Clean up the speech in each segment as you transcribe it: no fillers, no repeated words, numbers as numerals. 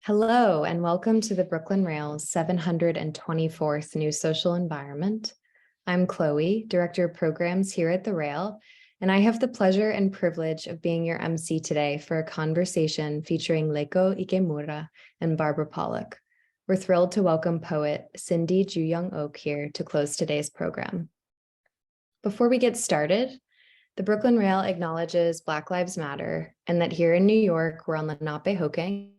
Hello, and welcome to the Brooklyn Rail's 724th New Social Environment. I'm Chloe, Director of Programs here at the Rail, and I have the pleasure and privilege of being your MC today for a conversation featuring Leiko Ikemura and Barbara Pollack. We're thrilled to welcome poet Cindy Juyoung Ok here to close today's program. Before we get started, the Brooklyn Rail acknowledges Black Lives Matter and that here in New York, we're on Lenape-Hoking,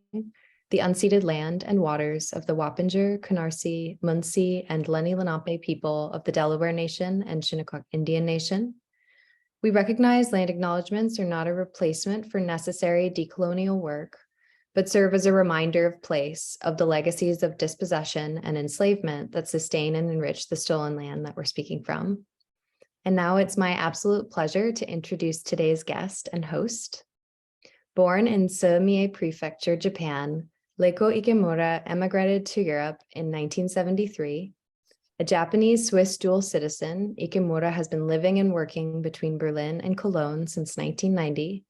the unceded land and waters of the Wappinger, Canarsie, Munsee, and Lenni Lenape people of the Delaware Nation and Shinnecock Indian Nation. We recognize land acknowledgements are not a replacement for necessary decolonial work, but serve as a reminder of place of the legacies of dispossession and enslavement that sustain and enrich the stolen land that we're speaking from. And now it's my absolute pleasure to introduce today's guest and host. Born in Mie Prefecture, Japan, Leiko Ikemura emigrated to Europe in 1973. A Japanese-Swiss dual citizen, Ikemura has been living and working between Berlin and Cologne since 1990.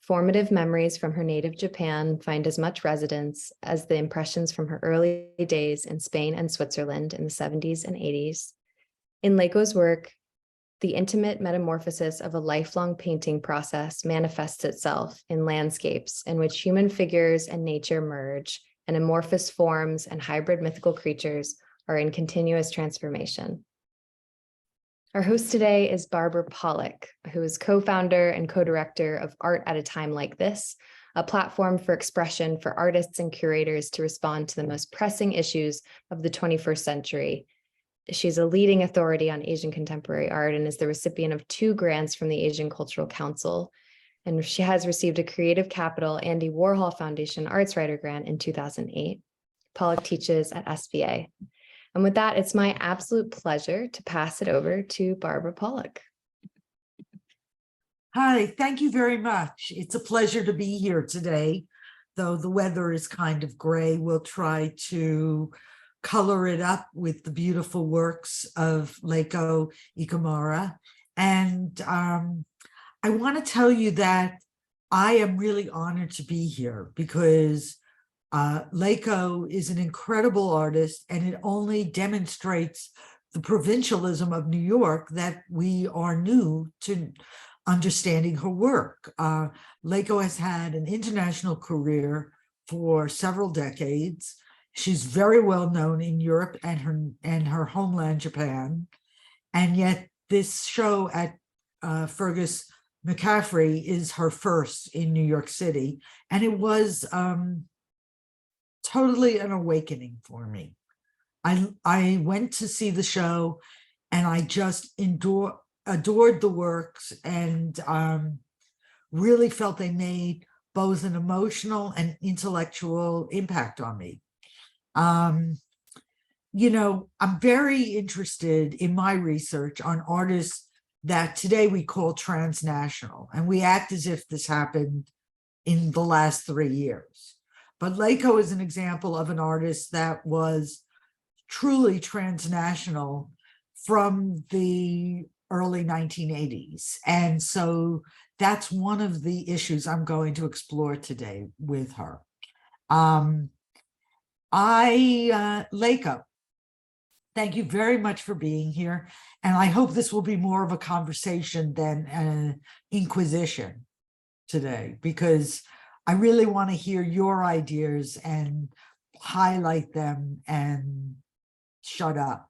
Formative memories from her native Japan find as much resonance as the impressions from her early days in Spain and Switzerland in the 70s and 80s. In Leiko's work, the intimate metamorphosis of a lifelong painting process manifests itself in landscapes in which human figures and nature merge, and amorphous forms and hybrid mythical creatures are in continuous transformation. Our host today is Barbara Pollack, who is co-founder and co-director of Art at a Time Like This, a platform for expression for artists and curators to respond to the most pressing issues of the 21st century. She's a leading authority on Asian contemporary art and is the recipient of 2 grants from the Asian Cultural Council. And she has received a Creative Capital Andy Warhol Foundation Arts Writer Grant in 2008. Pollack teaches at SVA. And with that, it's my absolute pleasure to pass it over to Barbara Pollack. Hi, thank you very much. It's a pleasure to be here today. Though the weather is kind of gray, we'll try to color it up with the beautiful works of Leiko Ikemura. And I want to tell you that I am really honored to be here because Leiko is an incredible artist, and it only demonstrates the provincialism of New York that we are new to understanding her work. Leiko has had an international career for several decades. She's very well known in Europe and her homeland, Japan. And yet this show at Fergus McCaffrey is her first in New York City. And it was totally an awakening for me. I went to see the show and I just adored the works and really felt they made both an emotional and intellectual impact on me. You know, I'm very interested in my research on artists that today we call transnational, and we act as if this happened in the last 3 years. But Leiko is an example of an artist that was truly transnational from the early 1980s. And so that's one of the issues I'm going to explore today with her. Leiko, thank you very much for being here. And I hope this will be more of a conversation than an inquisition today, because I really want to hear your ideas and highlight them and shut up.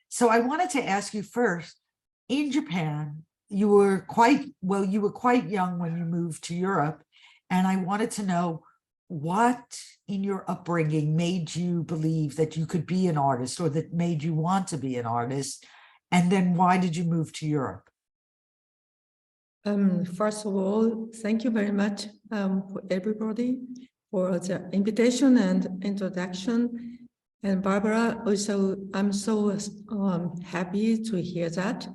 So I wanted to ask you first, in Japan, you were quite young when you moved to Europe. And I wanted to know what in your upbringing made you believe that you could be an artist, or that made you want to be an artist? And then why did you move to Europe? First of all, thank you very much for everybody for the invitation and introduction. And Barbara, also, I'm so happy to hear that.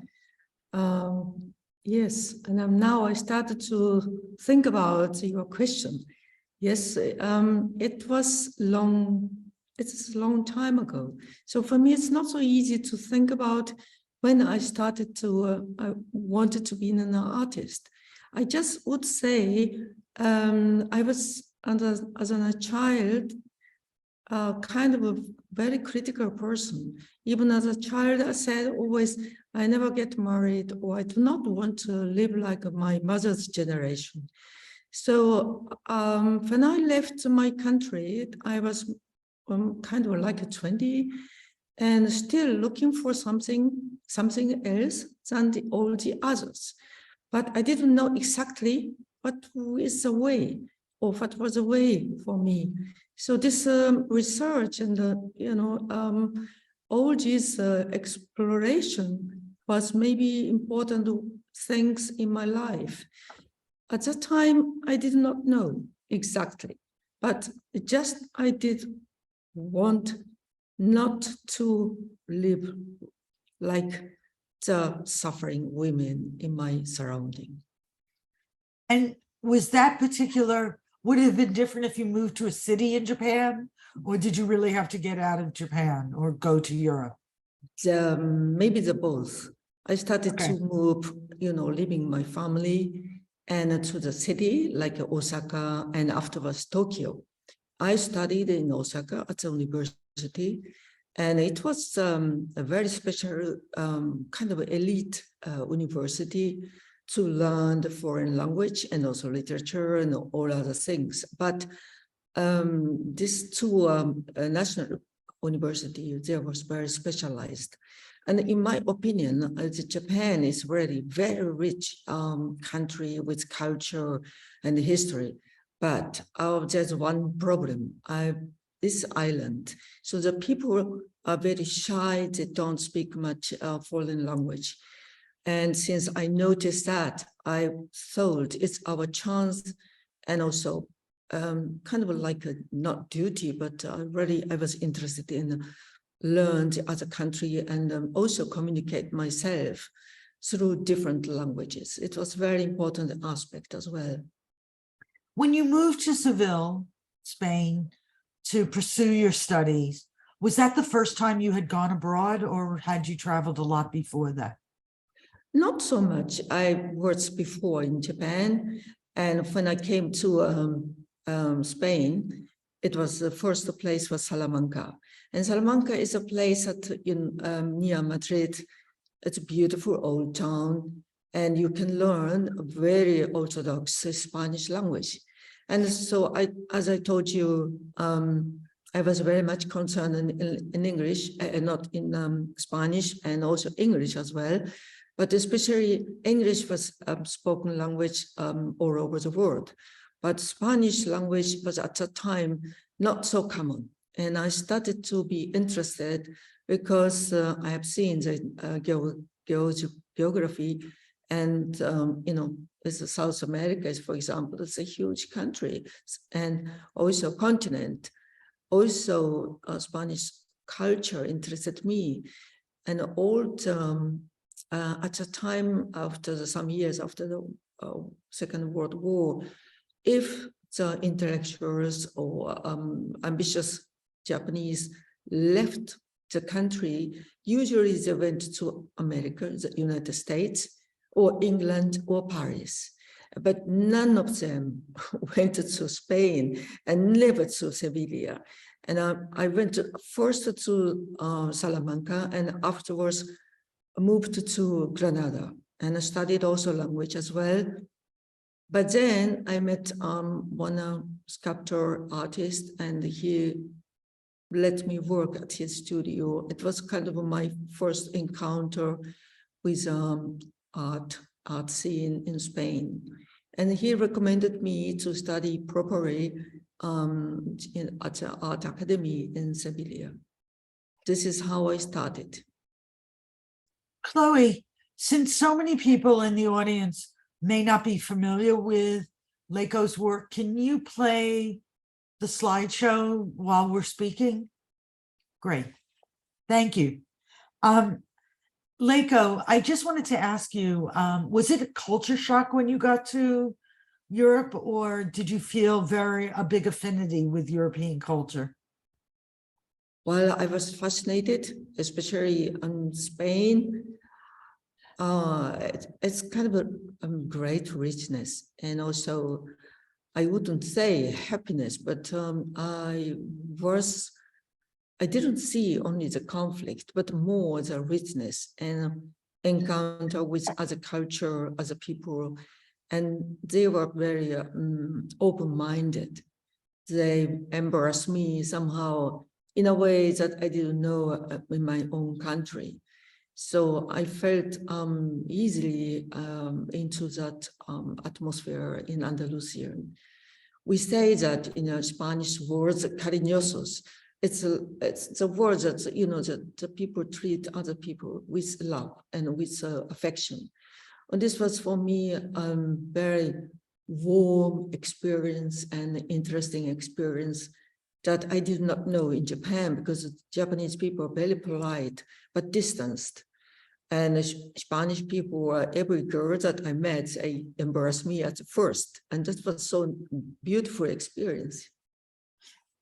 Yes, and now I started to think about your question. Yes, it was long. It's a long time ago. So for me, it's not so easy to think about when I started to, I wanted to be an artist. I just would say I was as a child, kind of a very critical person. Even as a child, I said always, I never get married, or I do not want to live like my mother's generation. So when I left my country, I was kind of like 20 and still looking for something else than all the others. But I didn't know exactly what is the way, or what was the way for me. So this research and all this exploration was maybe important things in my life. At that time, I did not know exactly, but just I did want not to live like the suffering women in my surrounding. And was that particular, would it have been different if you moved to a city in Japan? Or did you really have to get out of Japan or go to Europe? Maybe the both. I started Okay. to move, leaving my family and to the city like Osaka and afterwards Tokyo. I studied in Osaka at the university, and it was a very special kind of elite university to learn the foreign language and also literature and all other things. But these two national university, they was very specialized. And in my opinion, Japan is really very rich country with culture and history. But there's one problem, this island. So the people are very shy, they don't speak much foreign language. And since I noticed that, I thought it's our chance, and also kind of like a not duty, but I was interested in learn the other country and also communicate myself through different languages. It was very important aspect as well. When you moved to Seville, Spain, to pursue your studies, was that the first time you had gone abroad, or had you traveled a lot before that? Not so much. I worked before in Japan, and when I came to Spain, it was the first place was Salamanca. And Salamanca is a place near Madrid. It's a beautiful old town, and you can learn a very orthodox Spanish language. And so as I told you, I was very much concerned in English, not in Spanish, and also English as well. But especially English was spoken language all over the world. But Spanish language was at the time not so common. And I started to be interested because I have seen the geography, and it's South America, for example, it's a huge country, and also continent. Also, Spanish culture interested me, and all at the time after some years after the Second World War, if the intellectuals or ambitious Japanese left the country, usually they went to America, the United States, or England, or Paris. But none of them went to Spain and never to Sevilla. And I went first to Salamanca, and afterwards moved to Granada, and I studied also language as well. But then I met one sculptor artist, and he let me work at his studio. It was kind of my first encounter with art scene in Spain. And he recommended me to study properly at the art academy in Sevilla. This is how I started. Chloe, since so many people in the audience may not be familiar with Leiko's work, can you play the slideshow while we're speaking? Great. Thank you. Leiko, I just wanted to ask you, was it a culture shock when you got to Europe, or did you feel a big affinity with European culture? Well, I was fascinated, especially in Spain. It's kind of a great richness, and also I wouldn't say happiness, but I didn't see only the conflict, but more the richness and encounter with other culture, other people. And they were very open-minded. They embraced me somehow in a way that I didn't know in my own country. So I felt easily into that atmosphere in Andalusia. We say that in a Spanish word, cariñosos. It's the word that, you know, that the people treat other people with love and with affection. And this was for me a very warm experience and interesting experience that I did not know in Japan, because Japanese people are very polite, but distanced. And Spanish people, every girl that I met, they embraced me at first. And that was so beautiful experience.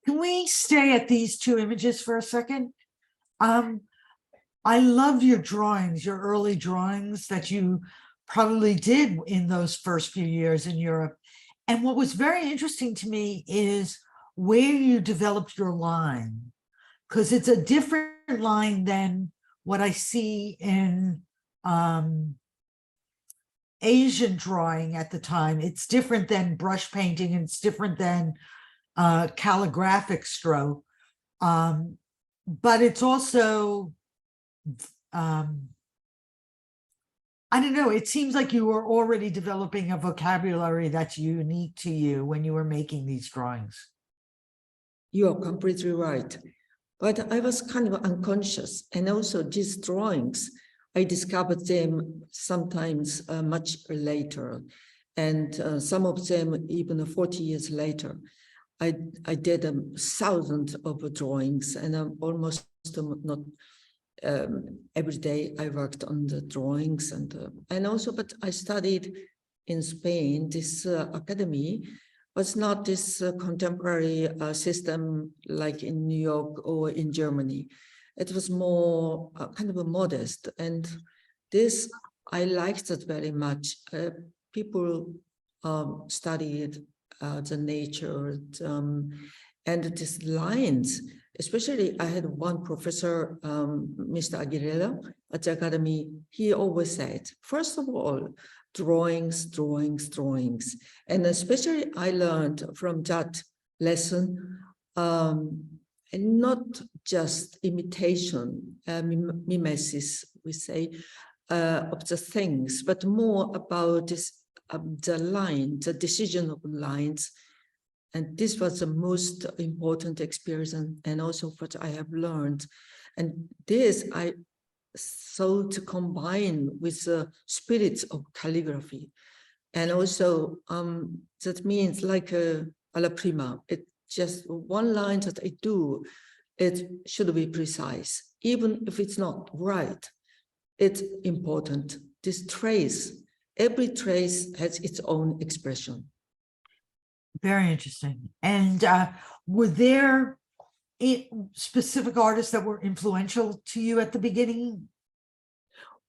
Can we stay at these two images for a second? I love your drawings, your early drawings that you probably did in those first few years in Europe. And what was very interesting to me is where you developed your line, because it's a different line than what I see in Asian drawing at the time. It's different than brush painting, and it's different than calligraphic stroke. But it's also, I don't know, it seems like you were already developing a vocabulary that's unique to you when you were making these drawings. You are completely right. But I was kind of unconscious. And also these drawings, I discovered them sometimes much later. And some of them even 40 years later. I did 1,000 of drawings, and I'm almost not every day I worked on the drawings, and also, but I studied in Spain. This academy was not this contemporary system like in New York or in Germany. It was more kind of a modest, and this I liked it very much. People studied the nature and these lines. Especially, I had one professor, Mr. Aguilera at the academy. He always said, first of all, drawings, drawings, drawings. And especially I learned from that lesson, and not just imitation, mimesis, we say, of the things, but more about this, the line, the decision of lines. And this was the most important experience, and also what I have learned. And this I sought to combine with the spirit of calligraphy. And also that means like a alla prima, it just one line that I do, it should be precise. Even if it's not right, it's important. This trace, every trace has its own expression. Very interesting. And were there specific artists that were influential to you at the beginning?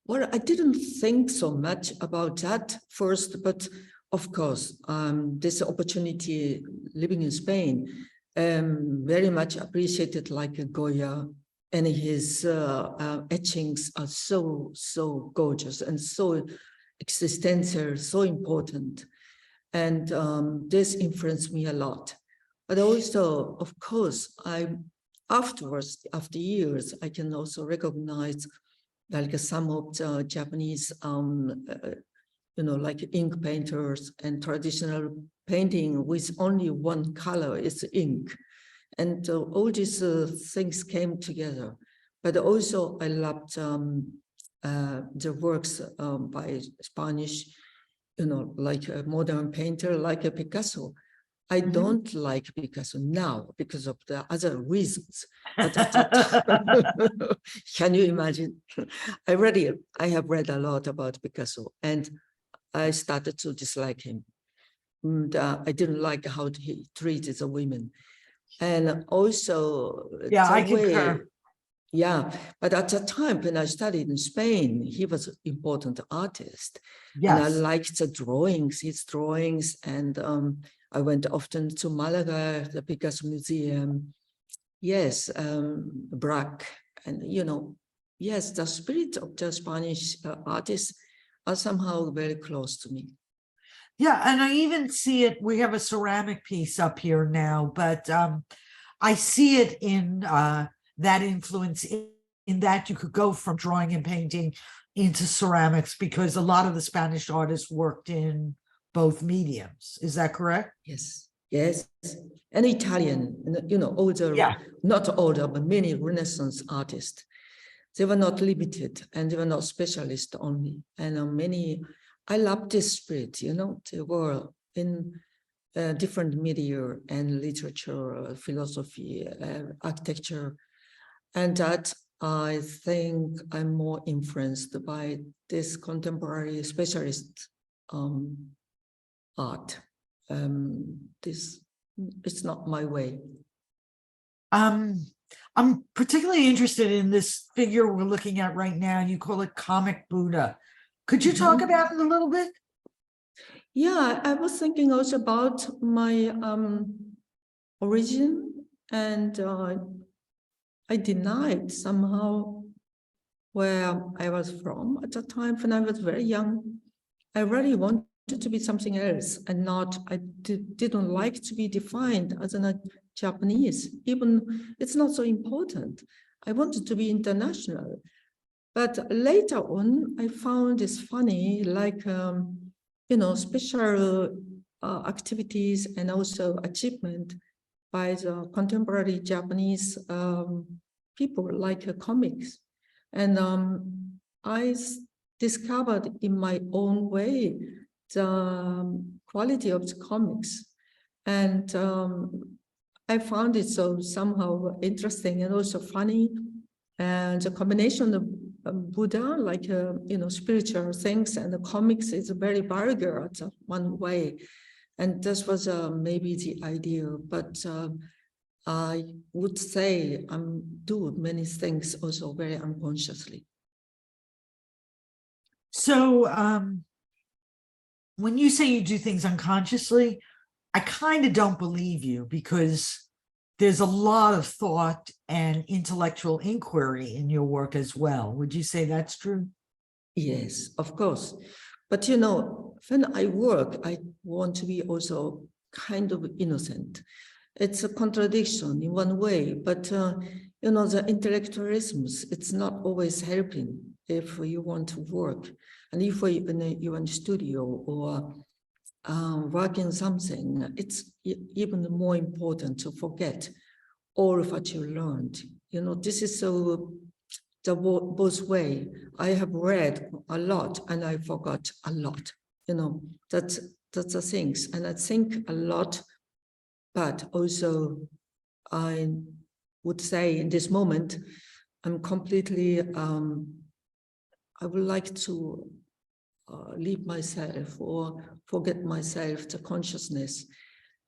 Well, I didn't think so much about that first, but of course, this opportunity living in Spain, very much appreciated, like Goya, and his etchings are so gorgeous and so existential, so important. And this influenced me a lot. But also, of course, afterwards, after years, I can also recognize like some of the Japanese, like ink painters and traditional painting with only one color, is ink. And all these things came together. But also I loved the works by Spanish, like a modern painter, like a Picasso. I don't like Picasso now because of the other reasons. But at that can you imagine? I have read a lot about Picasso, and I started to dislike him. And, I didn't like how he treated the women. And also, yeah, I concur. Yeah, but at the time when I studied in Spain, he was an important artist. Yes. And I liked the drawings, his drawings, and I went often to Malaga, the Picasso Museum. Yes, Braque, and yes, the spirit of the Spanish artists are somehow very close to me. Yeah, and I even see it. We have a ceramic piece up here now, but I see it in that influence in that you could go from drawing and painting into ceramics because a lot of the Spanish artists worked in both mediums. Is that correct? Yes, yes. And Italian, older, not older, but many Renaissance artists. They were not limited and they were not specialists only. And I love this spirit, they were in different media and literature, philosophy, architecture. And that I think I'm more influenced by this contemporary specialist art. It's not my way. I'm particularly interested in this figure we're looking at right now. You call it Comic Buddha. Could you talk about it a little bit? Yeah, I was thinking also about my origin, and I denied somehow where I was from at the time when I was very young. I really wanted to be something else and not, I didn't like to be defined as a Japanese, even it's not so important. I wanted to be international. But later on, I found this funny, like, special activities and also achievement by the contemporary Japanese people, like comics. And I discovered in my own way the quality of the comics. And I found it so somehow interesting and also funny. And the combination of Buddha, like, spiritual things, and the comics is very vulgar one way. And this was maybe the idea, but I would say I do many things also very unconsciously. So when you say you do things unconsciously, I kind of don't believe you because there's a lot of thought and intellectual inquiry in your work as well. Would you say that's true? Yes, of course. But, when I work, I want to be also kind of innocent. It's a contradiction in one way, but, the intellectualisms, it's not always helping if you want to work. And if you're in a studio or work in something, it's even more important to forget all of what you learned. This is so the both way. I have read a lot and I forgot a lot. That's the things. And I think a lot, but also I would say in this moment, I'm completely, I would like to leave myself or forget myself, the consciousness,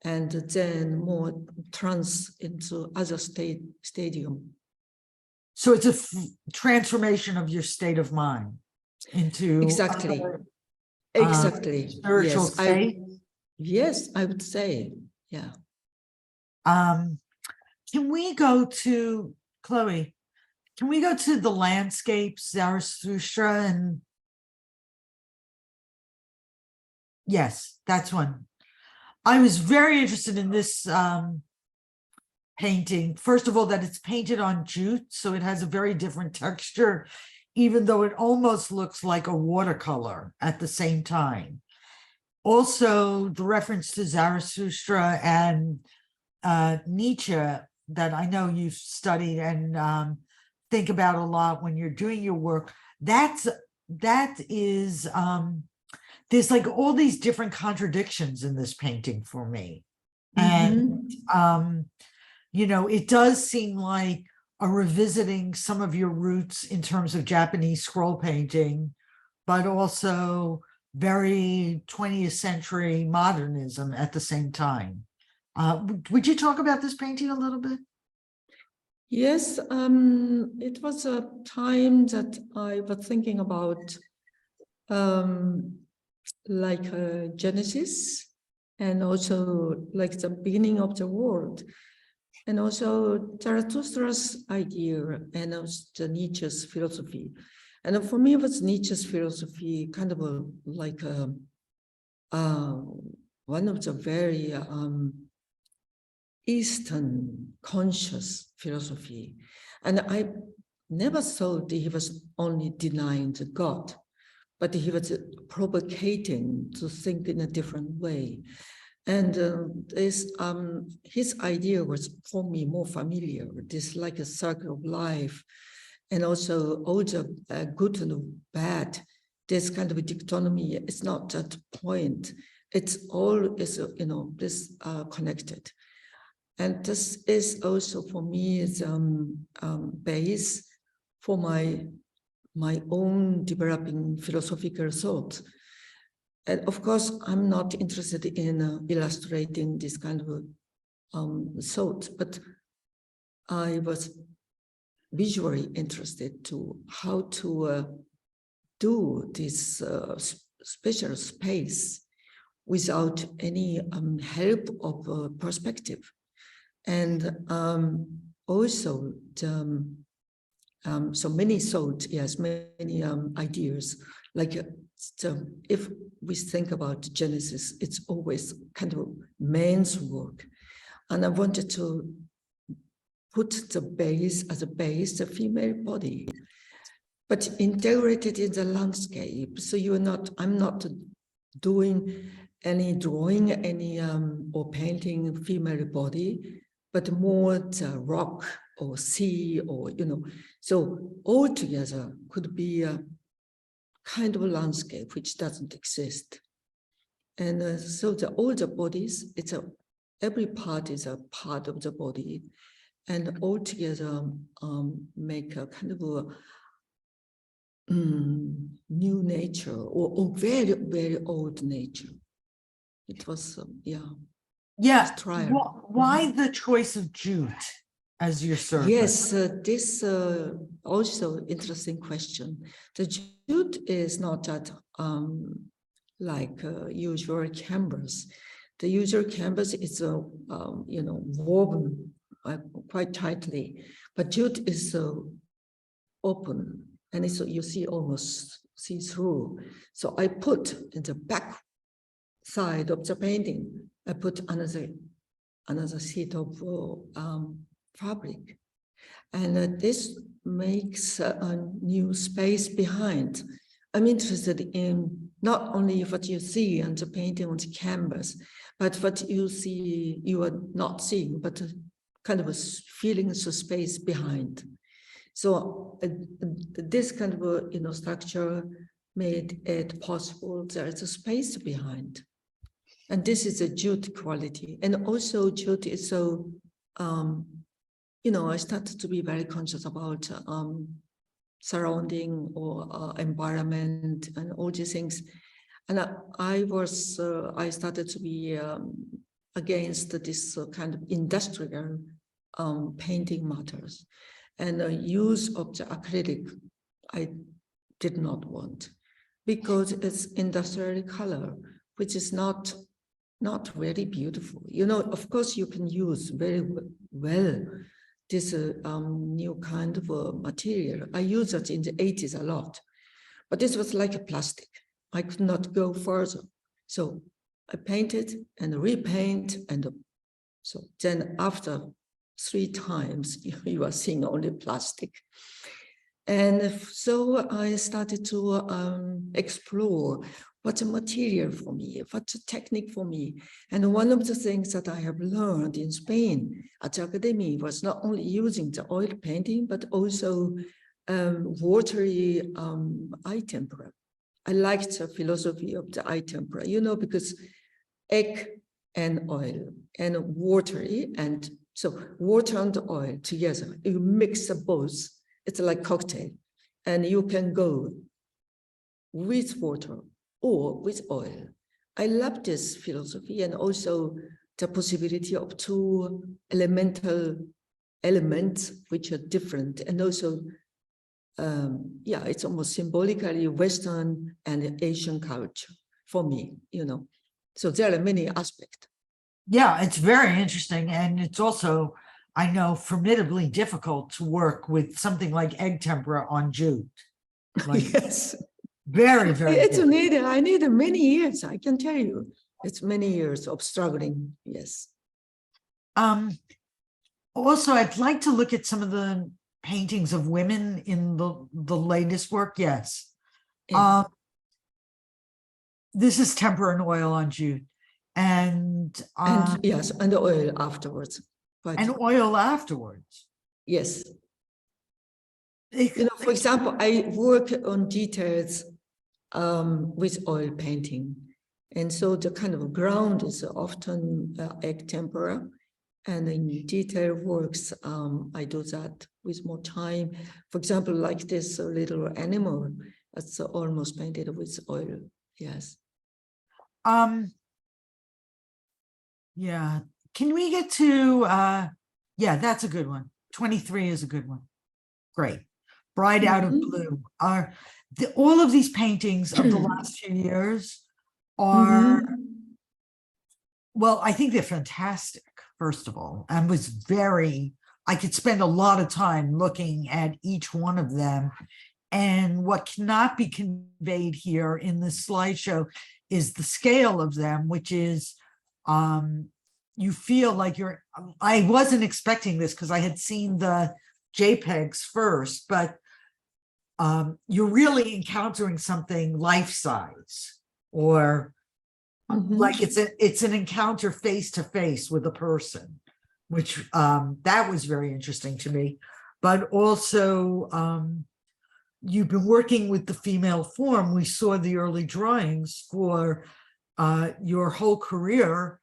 and then more trans into other stadium. So it's a transformation of your state of mind into Exactly. other, Exactly. spiritual Yes, state. Yes, I would say, yeah. Can we go to Chloe? Can we go to the landscapes, Zarathustra, and yes, that's one. I was very interested in this painting. First of all, that it's painted on jute, so it has a very different texture, even though it almost looks like a watercolor at the same time. Also, the reference to Zarathustra and Nietzsche that I know you've studied and think about a lot when you're doing your work. That is there's like all these different contradictions in this painting for me. And it does seem like a revisiting some of your roots in terms of Japanese scroll painting, but also very 20th century modernism at the same time. Would you talk about this painting a little bit? Yes, it was a time that I was thinking about like Genesis and also like the beginning of the world. And also Zarathustra's idea and also the Nietzsche's philosophy. And for me, it was Nietzsche's philosophy kind of like one of the very Eastern conscious philosophy. And I never thought he was only denying the God, but he was provocating to think in a different way. And his idea was for me more familiar. This like a circle of life, and also all the good and bad. This kind of a dichotomy. It's not at point. It's all is this connected. And this is also for me is base for my own developing philosophical thought. And of course, I'm not interested in illustrating this kind of thought, but I was visually interested to how to do this special space without any help of perspective. And also, so many thoughts, yes, many ideas, like if we think about Genesis, it's always kind of man's work. And I wanted to put the base as a base, the female body, but integrated in the landscape. So I'm not doing any drawing, any or painting female body, but more the rock or sea or, so all together could be a kind of a landscape which doesn't exist. And so all the bodies, every part is a part of the body, and all together make a kind of a new nature or very, very old nature. It was, Yeah. trial. Why the choice of jute as your surface? Yes, this also interesting question. The jute is not that like usual canvas. The usual canvas is woven quite tightly, but jute is open, and it's you see almost see through. So I put in the back side of the painting, I put another sheet of fabric, and this makes a new space behind. I'm interested in not only what you see on the painting on the canvas, but what you see, you are not seeing, but kind of a feeling of space behind. So this kind of structure made it possible. There is a space behind. And this is a jute quality. And also jute is so, I started to be very conscious about surrounding or environment and all these things. And I started to be against this kind of industrial painting matters. And the use of the acrylic, I did not want, because it's industrial color, which is not very beautiful. Of course, you can use very well this new kind of material. I used it in the 80s a lot, but this was like a plastic. I could not go further. So I painted and repaint, and so then after 3 times, you are seeing only plastic. And so I started to explore what's a material for me, what's a technique for me. And one of the things that I have learned in Spain at the academy was not only using the oil painting, but also watery eye tempera. I liked the philosophy of the eye tempera, because egg and oil and watery, and so water and oil together, you mix both. It's like cocktail, and you can go with water or with oil. I love this philosophy, and also the possibility of 2 elemental elements which are different, and also, it's almost symbolically Western and Asian culture for me. So there are many aspects. Yeah, it's very interesting. And it's also, I know, formidably difficult to work with something like egg tempera on jute. Like, Yes. very, very It's difficult. needed. I need many years. I can tell you, it's many years of struggling. Yes. Also, I'd like to look at some of the paintings of women in the latest work. Yes. Yeah. This is tempera and oil on jute, and Yes, and the oil afterwards. But and oil afterwards. yes. You know, for example, I work on details with oil painting. And so the kind of ground is often egg tempera. And in detail works, I do that with more time. For example, like this little animal, that's almost painted with oil. Yes. Yeah. Can we get to yeah, that's a good one. 23 is a good one. Great. Bride Out of Blue. All of these paintings of the last few years are, well, I think they're fantastic, first of all, and I could spend a lot of time looking at each one of them. And what cannot be conveyed here in this slideshow is the scale of them, which is, you feel like I wasn't expecting this because I had seen the JPEGs first, but you're really encountering something life-size, or like it's an encounter face-to-face with a person, which that was very interesting to me. But also, you've been working with the female form. We saw the early drawings for your whole career,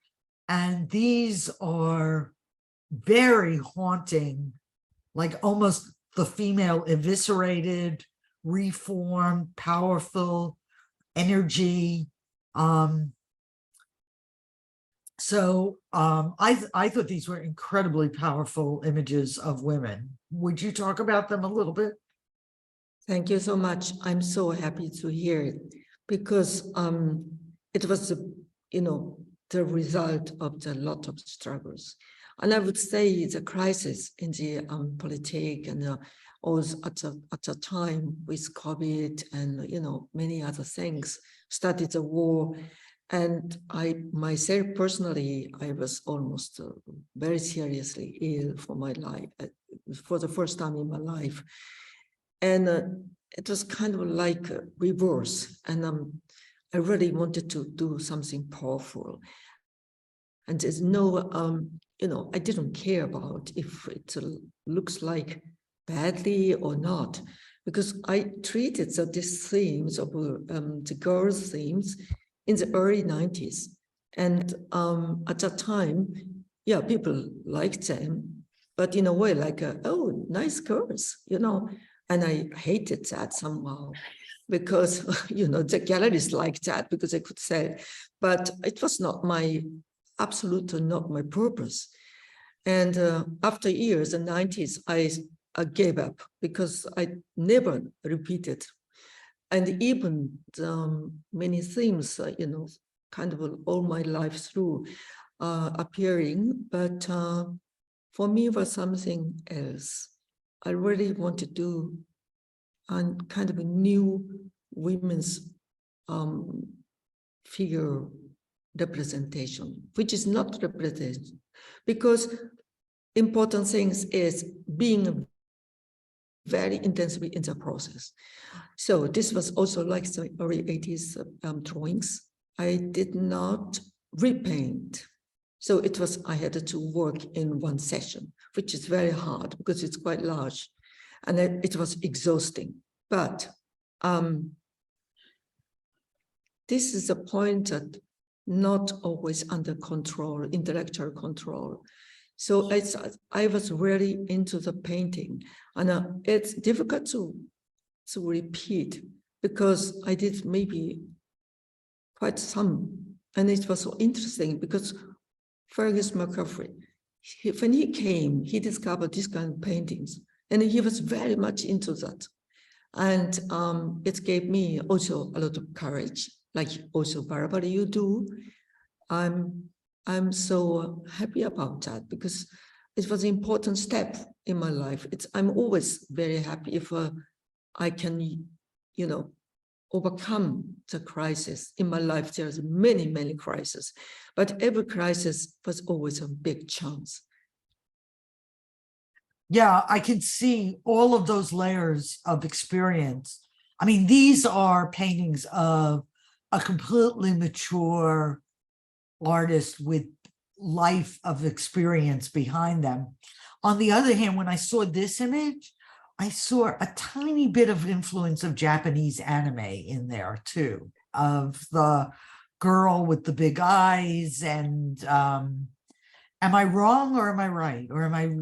and these are very haunting, like almost the female eviscerated, reformed, powerful energy. So I thought these were incredibly powerful images of women. Would you talk about them a little bit? Thank you so much. I'm so happy to hear it, because it was, the result of a lot of struggles. And I would say the crisis in the politics and also at the time with COVID and, many other things, started the war. And I myself personally, I was almost very seriously ill for my life, for the first time in my life. And it was kind of like a reverse. And I really wanted to do something powerful. And there's no, I didn't care about if it looks like badly or not, because I treated these themes of the girls' themes in the early 90s. And at that time, yeah, people liked them, but in a way like, oh, nice girls, and I hated that somehow, because, the galleries liked that because they could say, but it was not absolutely not my purpose. And after years, in the 90s, I gave up because I never repeated. And even many themes, kind of all my life through appearing, but for me it was something else. I really want to do kind of a new women's figure representation, which is not representation, because important things is being very intensely in the process. So this was also like the early 80s drawings. I did not repaint. So it was, I had to work in one session, which is very hard because it's quite large. And it was exhausting. But this is a point that not always under control, intellectual control. So I was really into the painting, and it's difficult to repeat because I did maybe quite some, and it was so interesting because Fergus McCaffrey, when he came, he discovered these kind of paintings, and he was very much into that, and it gave me also a lot of courage, like also Barbara, you do. I'm so happy about that because it was an important step in my life. I'm always very happy if I can, you know, overcome the crisis in my life. There's many, many crises, but every crisis was always a big chance. Yeah, I can see all of those layers of experience. I mean, these are paintings of a completely mature artist with life of experience behind them. On the other hand, when I saw this image, I saw a tiny bit of influence of Japanese anime in there too, of the girl with the big eyes. And am I wrong or am I right? Or am I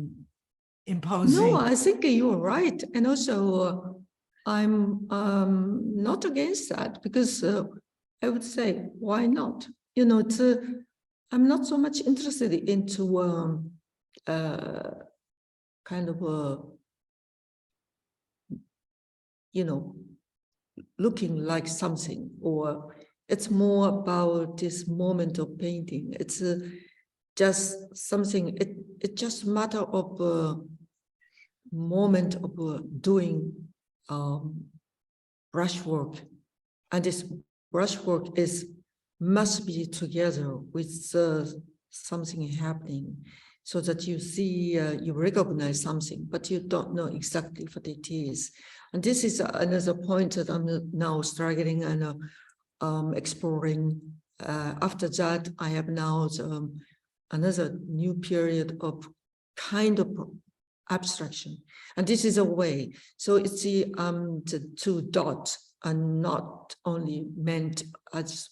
imposing? No, I think you're right. And also, I'm not against that because I would say, why not? You know, I'm not so much interested into kind of you know, looking like something, or it's more about this moment of painting. It's just something, it's just a matter of moment of doing brushwork. And this brushwork must be together with something happening, so that you see, you recognize something, but you don't know exactly what it is. And this is another point that I'm now struggling and exploring. After that, I have now another new period of kind of abstraction. And this is a way. So it's the two dots are not only meant as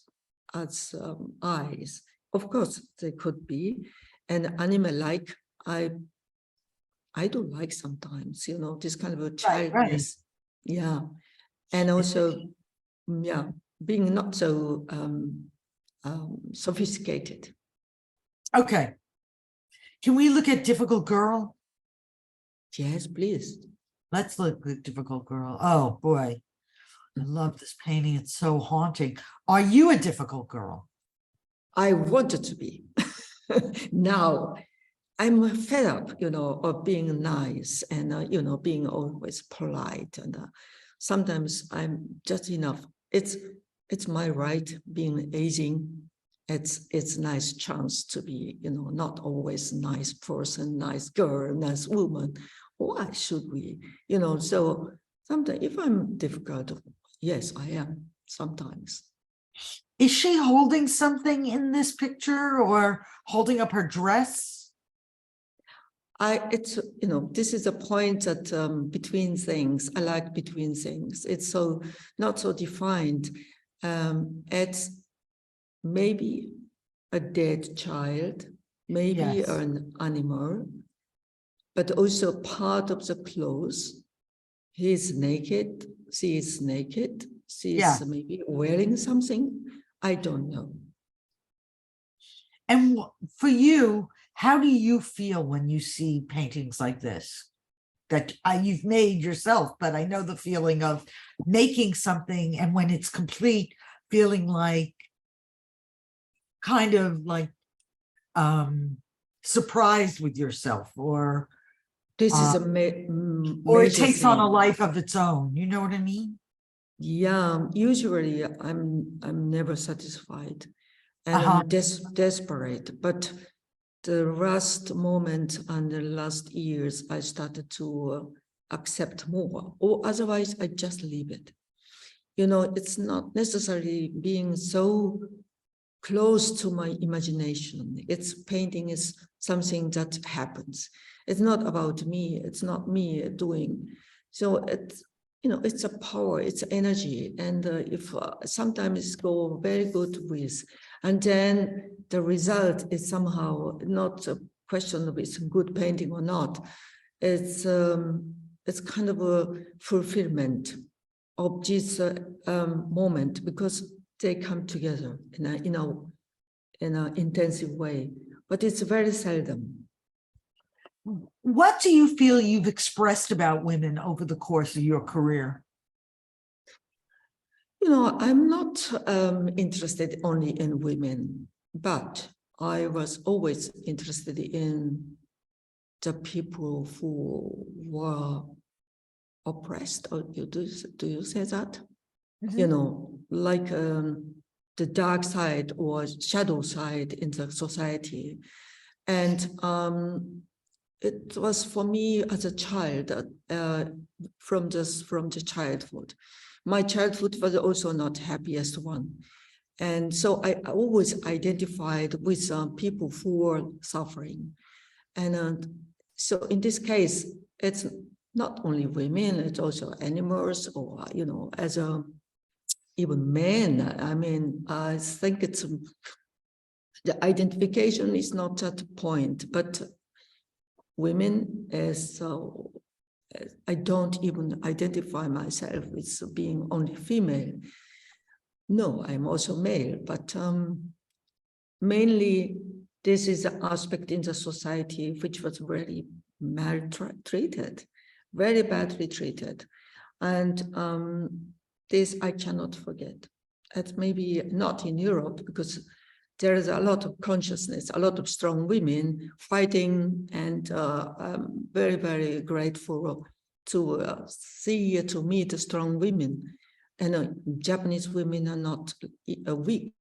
eyes. Of course, they could be. And Anima like, I do like sometimes, you know, this kind of a childness. Right. Yeah. And also, yeah, being not so sophisticated. Okay. Can we look at Difficult Girl? Yes, please. Let's look at Difficult Girl. Oh boy, I love this painting. It's so haunting. Are you a difficult girl? I wanted to be. Now, I'm fed up, you know, of being nice and, you know, being always polite. And sometimes I'm just enough. It's my right being aging. It's a nice chance to be, you know, not always nice person, nice girl, nice woman. Why should we? You know, so sometimes if I'm difficult, yes, I am sometimes. Is she holding something in this picture or holding up her dress? It's, you know, this is a point that between things, I like between things. It's so not so defined. It's maybe a dead child, maybe Yes. an animal, but also part of the clothes. He's naked, she is naked, she's maybe wearing something. I don't know. And for you, how do you feel when you see paintings like this that you've made yourself? But I know the feeling of making something and when it's complete, feeling like kind of like surprised with yourself, or this is or it takes on a life of its own. You know what I mean? Yeah, usually I'm never satisfied. And I'm desperate, but the last moment and the last years, I started to accept more, or otherwise I just leave it. You know, it's not necessarily being so close to my imagination. It's painting is something that happens. It's not about me. It's not me doing. So it's, you know, it's a power, it's energy. And if sometimes go very good with, and then the result is somehow not a question of it's a good painting or not. It's kind of a fulfillment of this moment, because they come together in an intensive way, but it's very seldom. What do you feel you've expressed about women over the course of your career? You know, I'm not interested only in women. but I was always interested in the people who were oppressed, or do you say that? You know, like the dark side or shadow side in the society. And it was for me as a child, from the childhood. My childhood was also not happiest one. And so I always identified with people who were suffering. And so in this case, it's not only women, it's also animals, or, you know, as even men. I mean, I think it's the identification is not at the point, but women, as I don't even identify myself with being only female. No, I'm also male, but mainly this is an aspect in the society which was very maltreated, very badly treated. And this I cannot forget. It's maybe not in Europe, because there is a lot of consciousness, a lot of strong women fighting, and I'm very, very grateful to to meet strong women. And Japanese women are not weak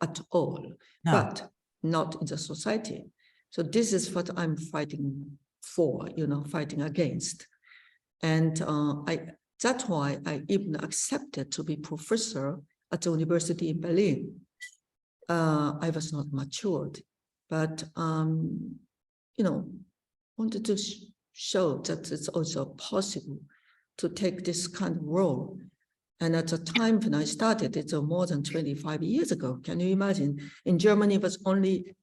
at all, No. but not in the society. So this is what I'm fighting for, you know, fighting against. And that's why I even accepted to be professor at the university in Berlin. I was not matured, but, you know, wanted to show that it's also possible to take this kind of role. And at the time when I started, it's more than 25 years ago. Can you imagine? In Germany, it was only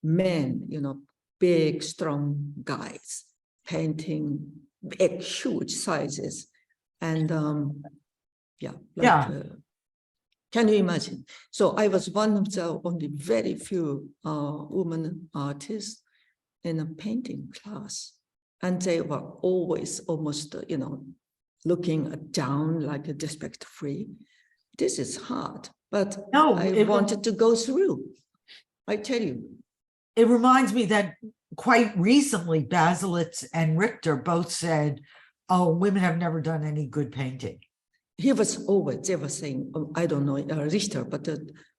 men, you know, big, strong guys painting big, huge sizes. And yeah, like, can you imagine? So I was one of the only very few women artists in a painting class. And they were always almost, you know, looking down like a disrespect-free. This is hard, but no, I wanted to go through. I tell you. It reminds me that quite recently, Baselitz and Richter both said, oh, women have never done any good painting. He was always, they were saying, I don't know, Richter, but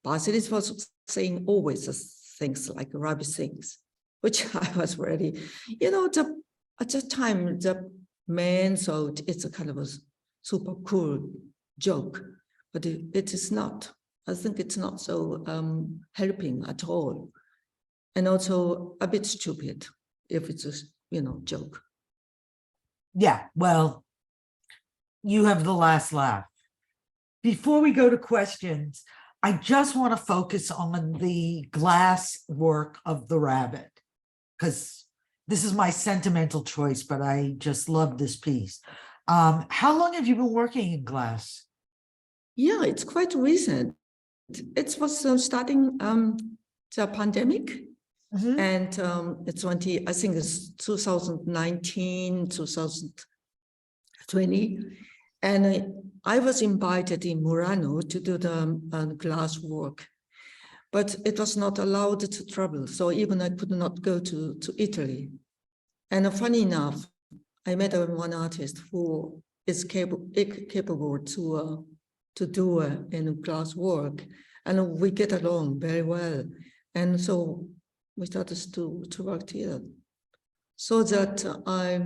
Baselitz was saying always things like rubbish things, which I was really, you know, at the time, the men thought it's a kind of a super cool joke, but it is not. I think it's not so helping at all. And also a bit stupid if it's a, you know, joke. Yeah, well, you have the last laugh. Before we go to questions, I just want to focus on the glass work of the rabbit, because this is my sentimental choice, but I just love this piece. How long have you been working in glass? Yeah, it's quite recent. It was starting the pandemic. Mm-hmm. And it's I think it's 2019, 2020. And I was invited in Murano to do the glass work, but it was not allowed to travel. So even I could not go to Italy. And funny enough, I met one artist who is capable to do in glass work. And we get along very well. And so we started to work together. So that I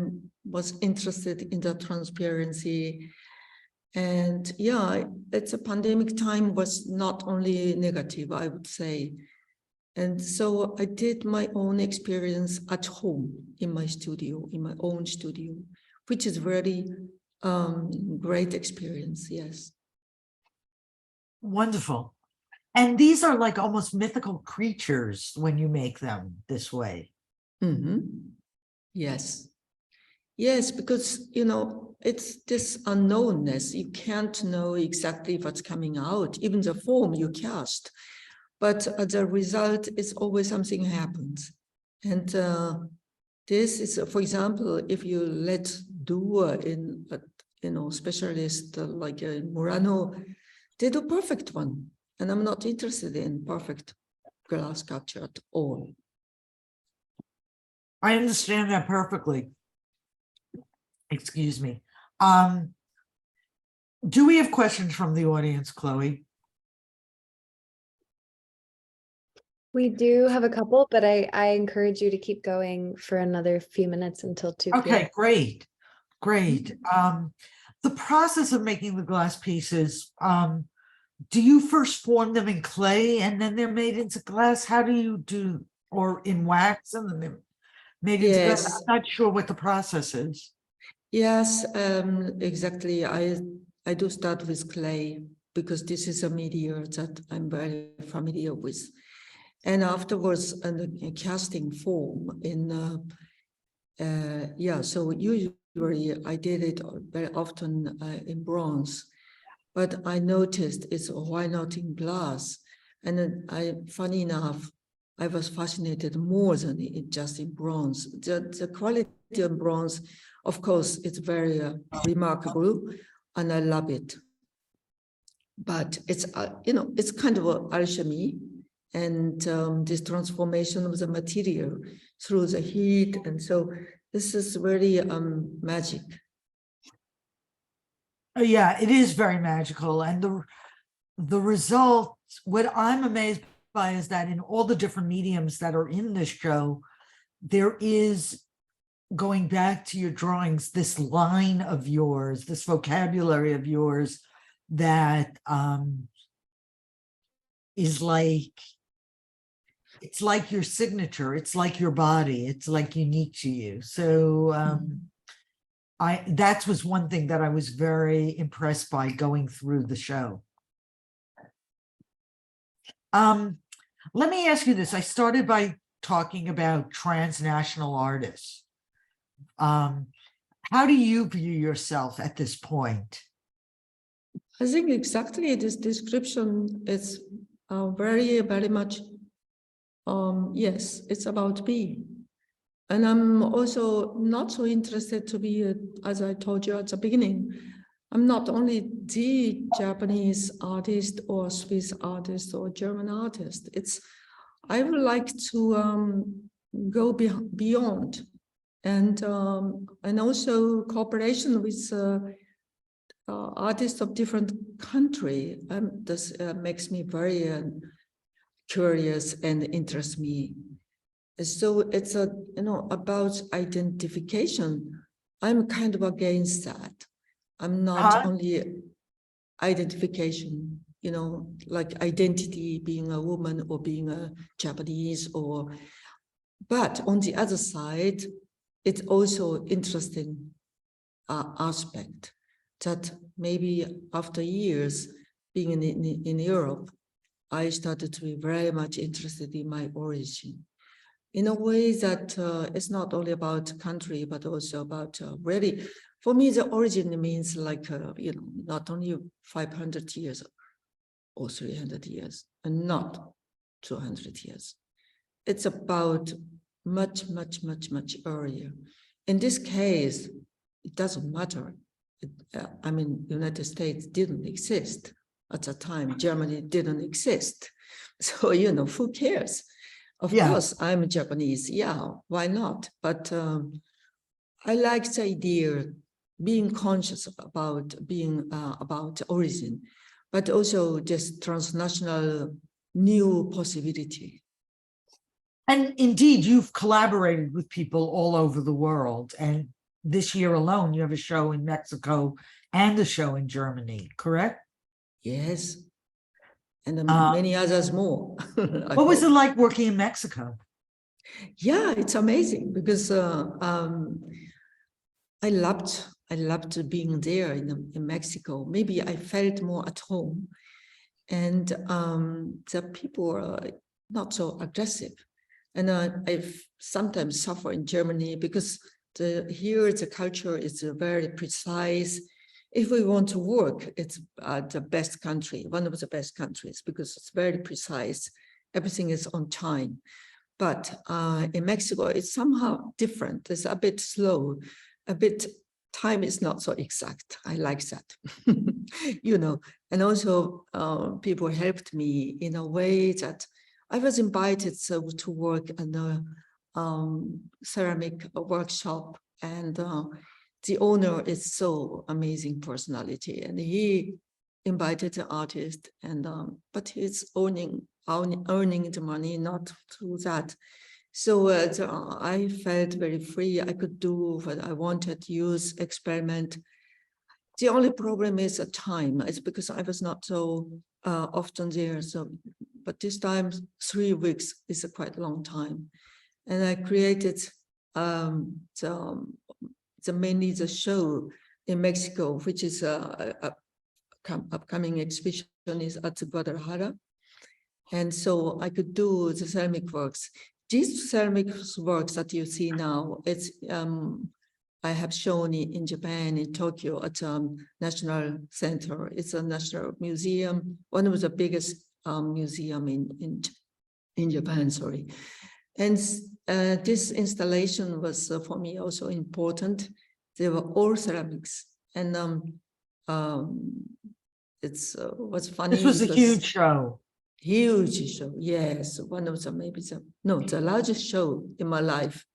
was interested in the transparency. And yeah, it's a pandemic time was not only negative, I would say. And so I did my own experience at home in my studio, in my own studio, which is very great experience, yes. Wonderful. And these are like almost mythical creatures when you make them this way. Mm-hmm. Yes. Yes, because, you know, it's this unknownness. You can't know exactly what's coming out, even the form you cast. But the result is always something happens. And this is, for example, if you let do in, you know, specialist like Murano, they do perfect one. And I'm not interested in perfect. glass sculpture at all. I understand that perfectly. Excuse me. Do we have questions from the audience, Chloe? We do have a couple, but I encourage you to keep going for another few minutes until 2 p.m. Okay, great. Great. The process of making the glass pieces, do you first form them in clay and then they're made into glass? How do you do, or in wax and then they're made into glass? Yes. I'm not sure what the process is. Yes, exactly. I do start with clay because this is a media that I'm very familiar with. And afterwards, a casting form in, so usually I did it very often in bronze, but I noticed it's why not in glass? And then funny enough, I was fascinated more than just in bronze. The quality of bronze, of course, it's very remarkable, and I love it. But it's it's kind of an alchemy, and this transformation of the material through the heat, and so this is really magic. Yeah, it is very magical, and the result. What I'm amazed by is that in all the different mediums that are in this show, there is, going back to your drawings, this line of yours, this vocabulary of yours that is like, it's like your signature, it's like your body, it's like unique to you. So that was one thing that I was very impressed by going through the show. Let me ask you this. I started by talking about transnational artists. How do you view yourself at this point? I think exactly this description is very, very much, yes, it's about being. And I'm also not so interested to be, as I told you at the beginning, I'm not only the Japanese artist or Swiss artist or German artist. I would like to go beyond, and also cooperation with artists of different country. This makes me very curious and interests me. So it's about identification. I'm kind of against that. I'm not only identification, like identity, being a woman or being a Japanese, but on the other side, it's also interesting aspect that maybe after years being in Europe, I started to be very much interested in my origin, in a way that it's not only about country, but also about really, for me, the origin means like, not only 500 years or 300 years, and not 200 years. It's about much, much, much, much earlier. In this case, it doesn't matter. United States didn't exist at the time. Germany didn't exist. So, who cares? Of course, I'm Japanese. Yeah, why not? But I like the idea, being conscious about being about origin, but also just transnational new possibility. And indeed, you've collaborated with people all over the world. And this year alone, you have a show in Mexico and a show in Germany, correct? Yes. And many others more. What was it like working in Mexico? Yeah, it's amazing because I loved being there in Mexico. Maybe I felt more at home, and the people are not so aggressive. And I've sometimes suffer in Germany because here the culture is very precise. If we want to work, it's the best country, one of the best countries, because it's very precise. Everything is on time. But in Mexico, it's somehow different. It's a bit slow, time is not so exact. I like that, and also people helped me in a way that I was invited to work in a ceramic workshop, and the owner is so amazing personality, and he invited the artist, and but he's earning the money, not through that. So I felt very free. I could do what I wanted, use, experiment. The only problem is the time. It's because I was not so often there. So, but this time, 3 weeks is a quite long time. And I created mainly the show in Mexico, which is a upcoming exhibition is at Guadalajara. And so I could do the ceramic works. These ceramic works that you see now, it's I have shown it in Japan, in Tokyo, at National Centro. It's a national museum, one of the biggest museum in Japan, sorry. And this installation was for me also important. They were all ceramics, and it's what's funny. This was a huge show. Huge show, yes. One of the the largest show in my life.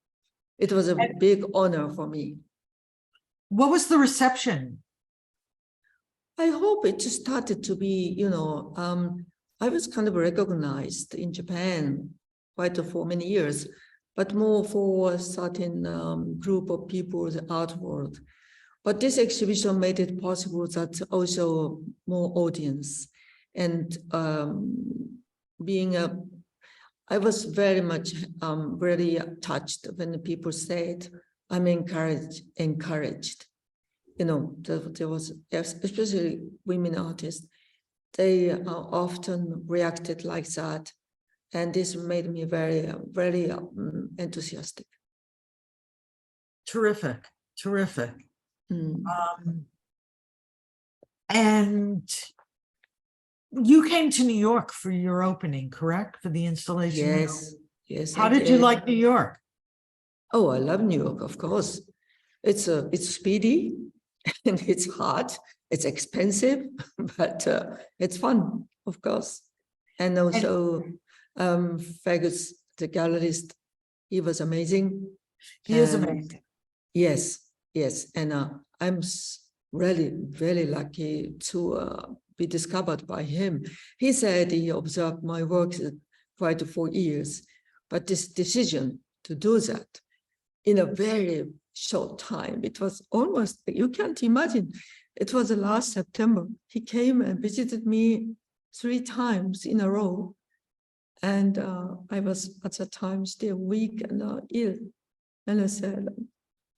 It was a big honor for me. What was the reception? I hope it just started to be, I was kind of recognized in Japan quite for many years, but more for a certain group of people, the art world. But this exhibition made it possible that also more audience. And I was very much really touched when people said, I'm encouraged. There was, especially women artists, they often reacted like that. And this made me very, very enthusiastic. Terrific, terrific. Mm. And you came to New York for your opening, correct? For the installation? Yes, yes. How did you like New York? Oh, I love New York, of course. It's speedy and it's hot. It's expensive, but it's fun, of course. And also, Fergus, the gallerist, he was amazing. He is amazing. Yes, yes. And I'm really, very lucky to be discovered by him. He said he observed my work quite for years, but this decision to do that in a very short time, it was almost, you can't imagine, it was last September. He came and visited me 3 times in a row. And I was at the time still weak and ill. And I said,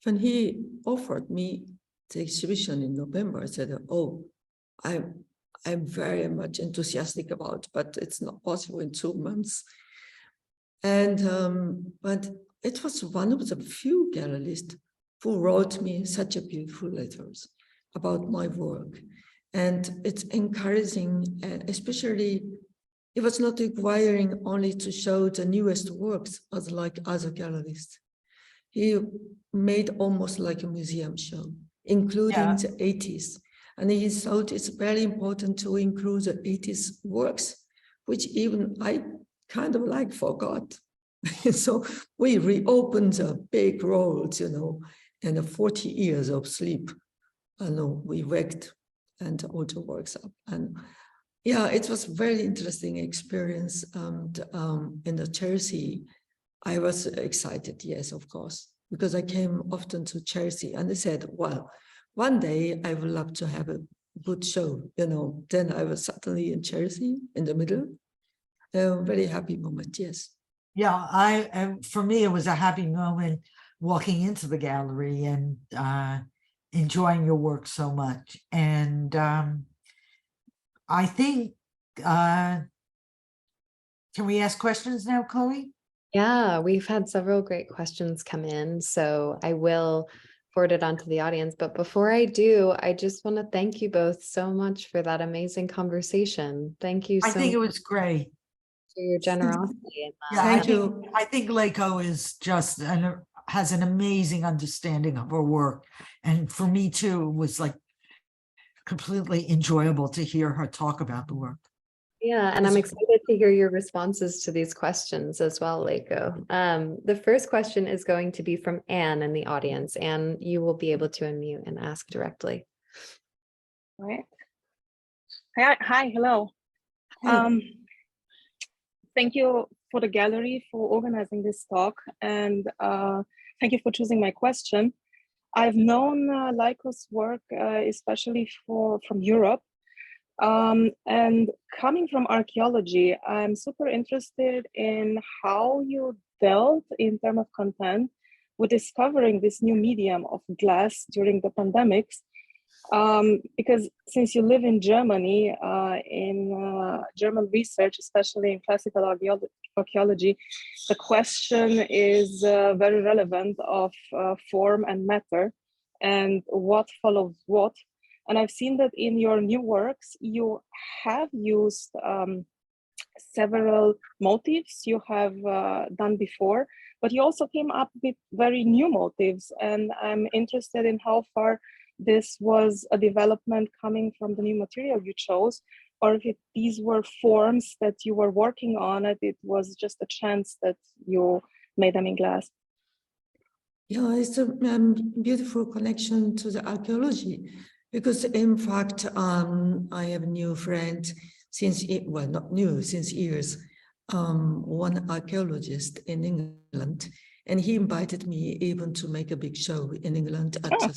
when he offered me the exhibition in November, I said, oh, I'm very much enthusiastic about, but it's not possible in 2 months. And but it was one of the few galleries who wrote me such a beautiful letters about my work. And it's encouraging, and especially it was not requiring only to show the newest works as like other galleries. He made almost like a museum show, including the 80s. And he thought it's very important to include the 80s works, which even I kind of like forgot. So we reopened the big rolls, and the 40 years of sleep. We waked and all the works up. And yeah, it was a very interesting experience. And in the Chelsea, I was excited, yes, of course, because I came often to Chelsea and they said, well, one day I would love to have a good show, Then I was suddenly in Chelsea in the middle. A very happy moment, yes. Yeah, for me, it was a happy moment walking into the gallery and enjoying your work so much. And I think, can we ask questions now, Chloe? Yeah, we've had several great questions come in, so I will forward it on to the audience. But before I do, I just want to thank you both so much for that amazing conversation. Thank you so much. I think it was great. For your generosity. Yeah, Thank you. I think Leiko is just has an amazing understanding of her work. And for me too, it was like completely enjoyable to hear her talk about the work. Yeah, and I'm Yes. excited to hear your responses to these questions as well, Leiko. The first question is going to be from Anne in the audience, and you will be able to unmute and ask directly. Right. Hi, hello. Hi. Thank you for the gallery for organizing this talk, and thank you for choosing my question. I've known Leiko's work, especially from Europe. And coming from archaeology, I'm super interested in how you dealt in terms of content with discovering this new medium of glass during the pandemics. Because since you live in Germany, in German research, especially in classical archaeology, the question is very relevant of form and matter and what follows what. And I've seen that in your new works, you have used several motifs you have done before, but you also came up with very new motifs. And I'm interested in how far this was a development coming from the new material you chose, or if these were forms that you were working on, it was just a chance that you made them in glass. Yeah, it's a beautiful connection to the archaeology, because in fact, I have a new friend since, well, not new, since years, one archaeologist in England, and he invited me even to make a big show in England at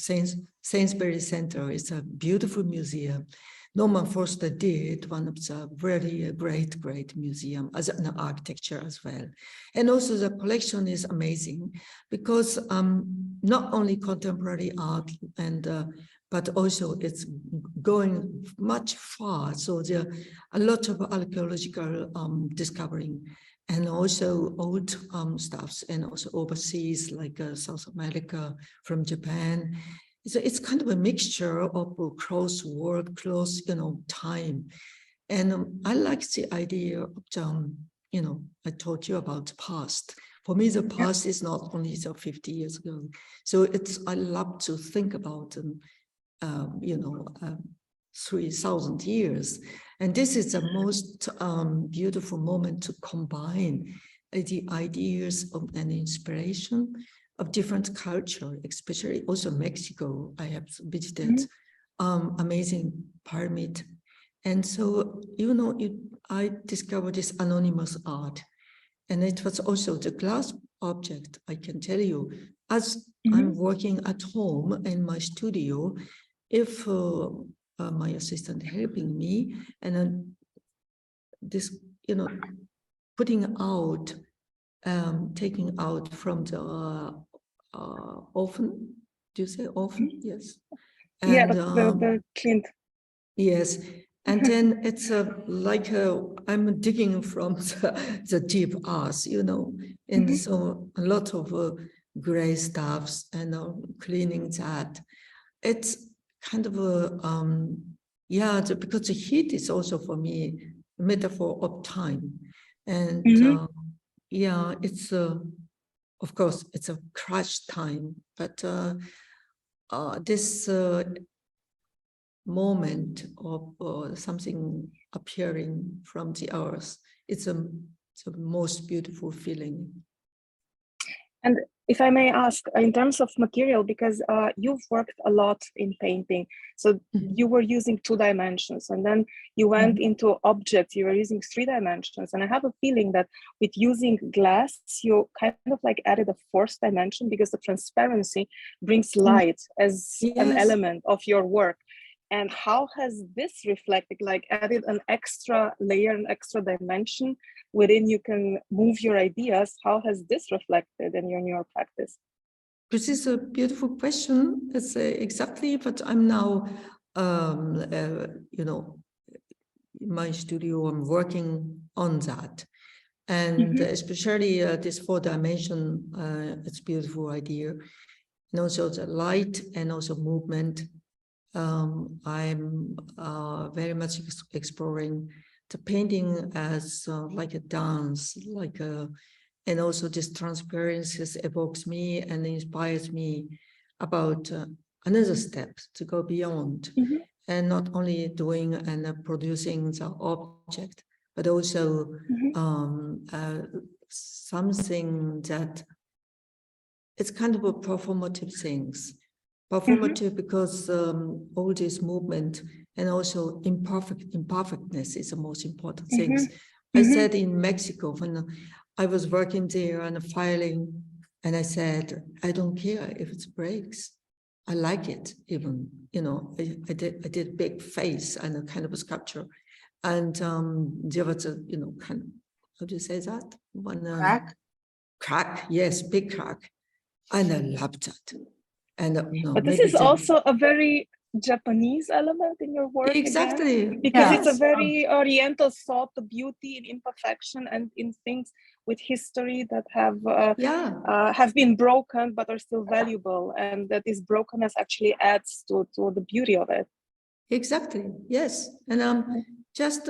Sainsbury Centro. It's a beautiful museum. Norman Foster did one of the very great museum as an architecture as well. And also the collection is amazing because not only contemporary art and but also it's going much far. So there are a lot of archaeological discovering and also old stuffs and also overseas like South America, from Japan. It's kind of a mixture of cross world, cross, time. And I like the idea of, I told you about the past. For me, the past is not only 50 years ago. So I love to think about 3,000 years. And this is the most beautiful moment to combine the ideas of an inspiration of different culture, especially also Mexico. I have visited amazing pyramid. And so, I discovered this anonymous art. And it was also the glass object, I can tell you, as I'm working at home in my studio, if my assistant helping me, and then this, putting out, taking out from the oven. Do you say oven? Yes. And, yeah, the clint. Yes. And then it's like I'm digging from the deep earth, and so a lot of gray stuffs and cleaning that. It's kind of a, because the heat is also for me a metaphor of time. And it's of course, it's a crash time, but this moment of something appearing from the earth, it's the most beautiful feeling. And if I may ask, in terms of material, because you've worked a lot in painting, so you were using 2 dimensions, and then you went into objects, you were using 3 dimensions. And I have a feeling that with using glass, you kind of like added a 4th dimension, because the transparency brings light as an element of your work. And how has this reflected, like added an extra layer, an extra dimension wherein you can move your ideas? How has this reflected in your practice? This is a beautiful question. It's exactly, but I'm now, in my studio, I'm working on that. And especially this 4-dimension, it's a beautiful idea. And also the light and also movement. I'm very much exploring the painting as like a dance, and also this transparency evokes me and inspires me about another step to go beyond, and not only doing and producing the object, but also Mhm. something that it's kind of a performative things. Mm-hmm. Performative because all this movement and also imperfectness is the most important things. Mm-hmm. I said in Mexico when I was working there and filing, and I said, I don't care if it breaks. I like it even, you know, I did big face and a kind of a sculpture. And there was a, you know, kind of, how do you say that? One crack, yes, big crack. And I loved that. And no, But this maybe is also a very Japanese element in your work exactly again, because it's a yes. very Oriental thought, the beauty in imperfection and in things with history that have been broken but are still valuable, and that this brokenness actually adds to the beauty of it. Exactly, yes. And just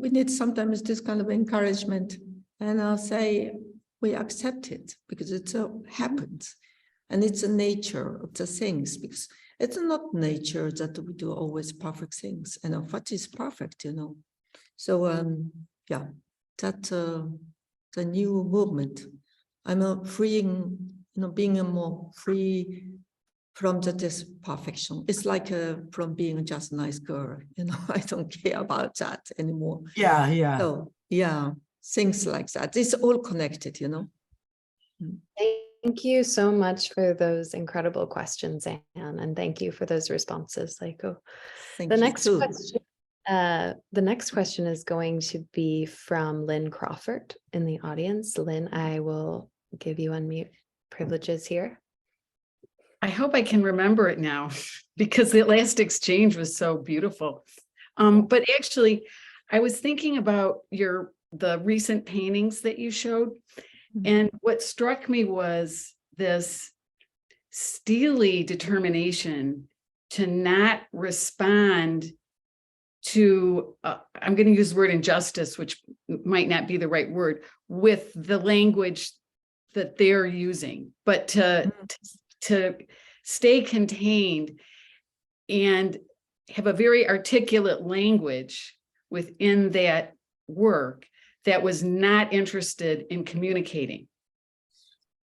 we need sometimes this kind of encouragement, and I'll say we accept it because it happens. And it's a nature of the things, because it's not nature that we do always perfect things. And what is perfect, you know? So yeah, that's the new movement. I'm freeing, you know, being a more free from this perfection. It's like from being just a nice girl, you know. I don't care about that anymore. Yeah, yeah. So yeah, things like that. It's all connected, you know. Thank you so much for those incredible questions, Anne, and thank you for those responses, Leiko. Thank The you next too. question, is going to be from Lynn Crawford in the audience. Lynn, I will give you unmute privileges here. I hope I can remember it now because the last exchange was so beautiful. But actually, I was thinking about the recent paintings that you showed. And what struck me was this steely determination to not respond to, I'm going to use the word injustice, which might not be the right word, with the language that they're using, but to stay contained and have a very articulate language within that work that was not interested in communicating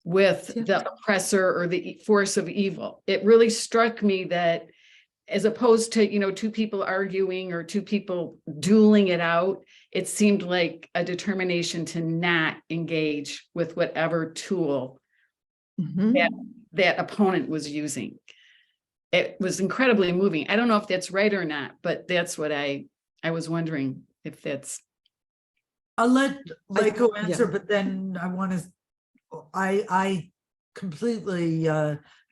with the oppressor or the force of evil. It really struck me that as opposed to, you know, two people arguing or two people dueling it out, it seemed like a determination to not engage with whatever tool that opponent was using. It was incredibly moving. I don't know if that's right or not, but that's what I was wondering if that's. I'll let Leiko answer, but then I want to, I completely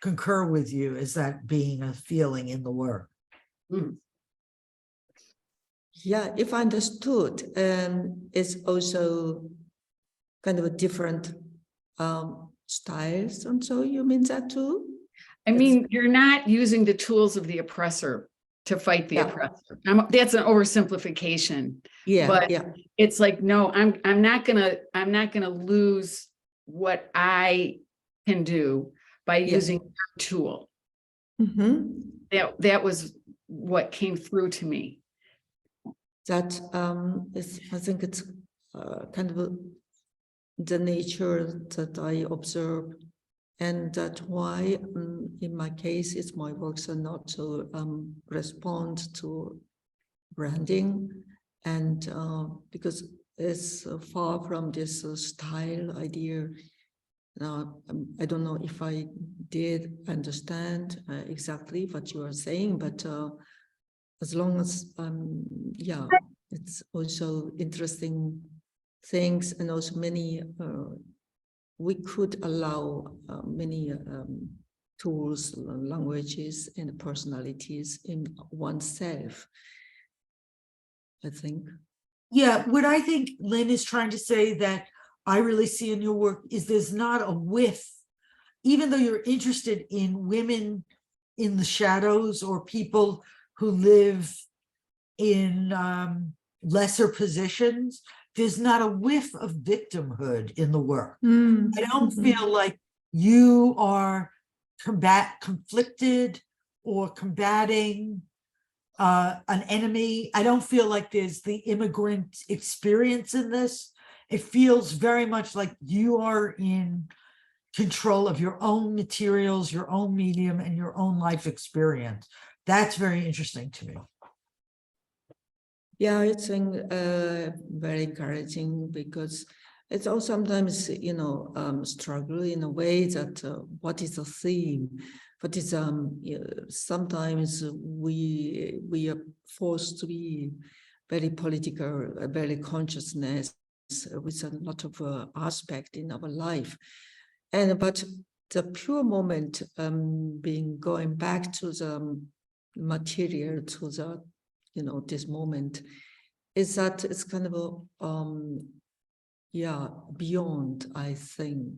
concur with you as that being a feeling in the work. Yeah, if I understood, it's also kind of a different styles, and so you mean that too? I mean, you're not using the tools of the oppressor to fight the oppressor. That's an oversimplification. Yeah, but it's like, no, I'm not gonna lose what I can do by using your tool. That was what came through to me. That is, I think it's kind of the nature that I observe, and that's why in my case, it's my works are not to respond to branding, and because it's far from this style idea. I don't know if I did understand exactly what you are saying, but as long as it's also interesting things, and also many we could allow many tools, languages, and personalities in oneself, I think. Yeah, what I think Lynn is trying to say that I really see in your work is there's not a width, even though you're interested in women in the shadows or people who live in lesser positions, there's not a whiff of victimhood in the work. I don't feel like you are conflicted or combating an enemy. I don't feel like there's the immigrant experience in this. It feels very much like you are in control of your own materials, your own medium, and your own life experience. That's very interesting to me. Yeah, it's very encouraging because it's also sometimes, struggle in a way that what is the theme? But it's sometimes we are forced to be very political, very consciousness with a lot of aspect in our life, but the pure moment being going back to the material, to the this moment, is that it's kind of a beyond, I think.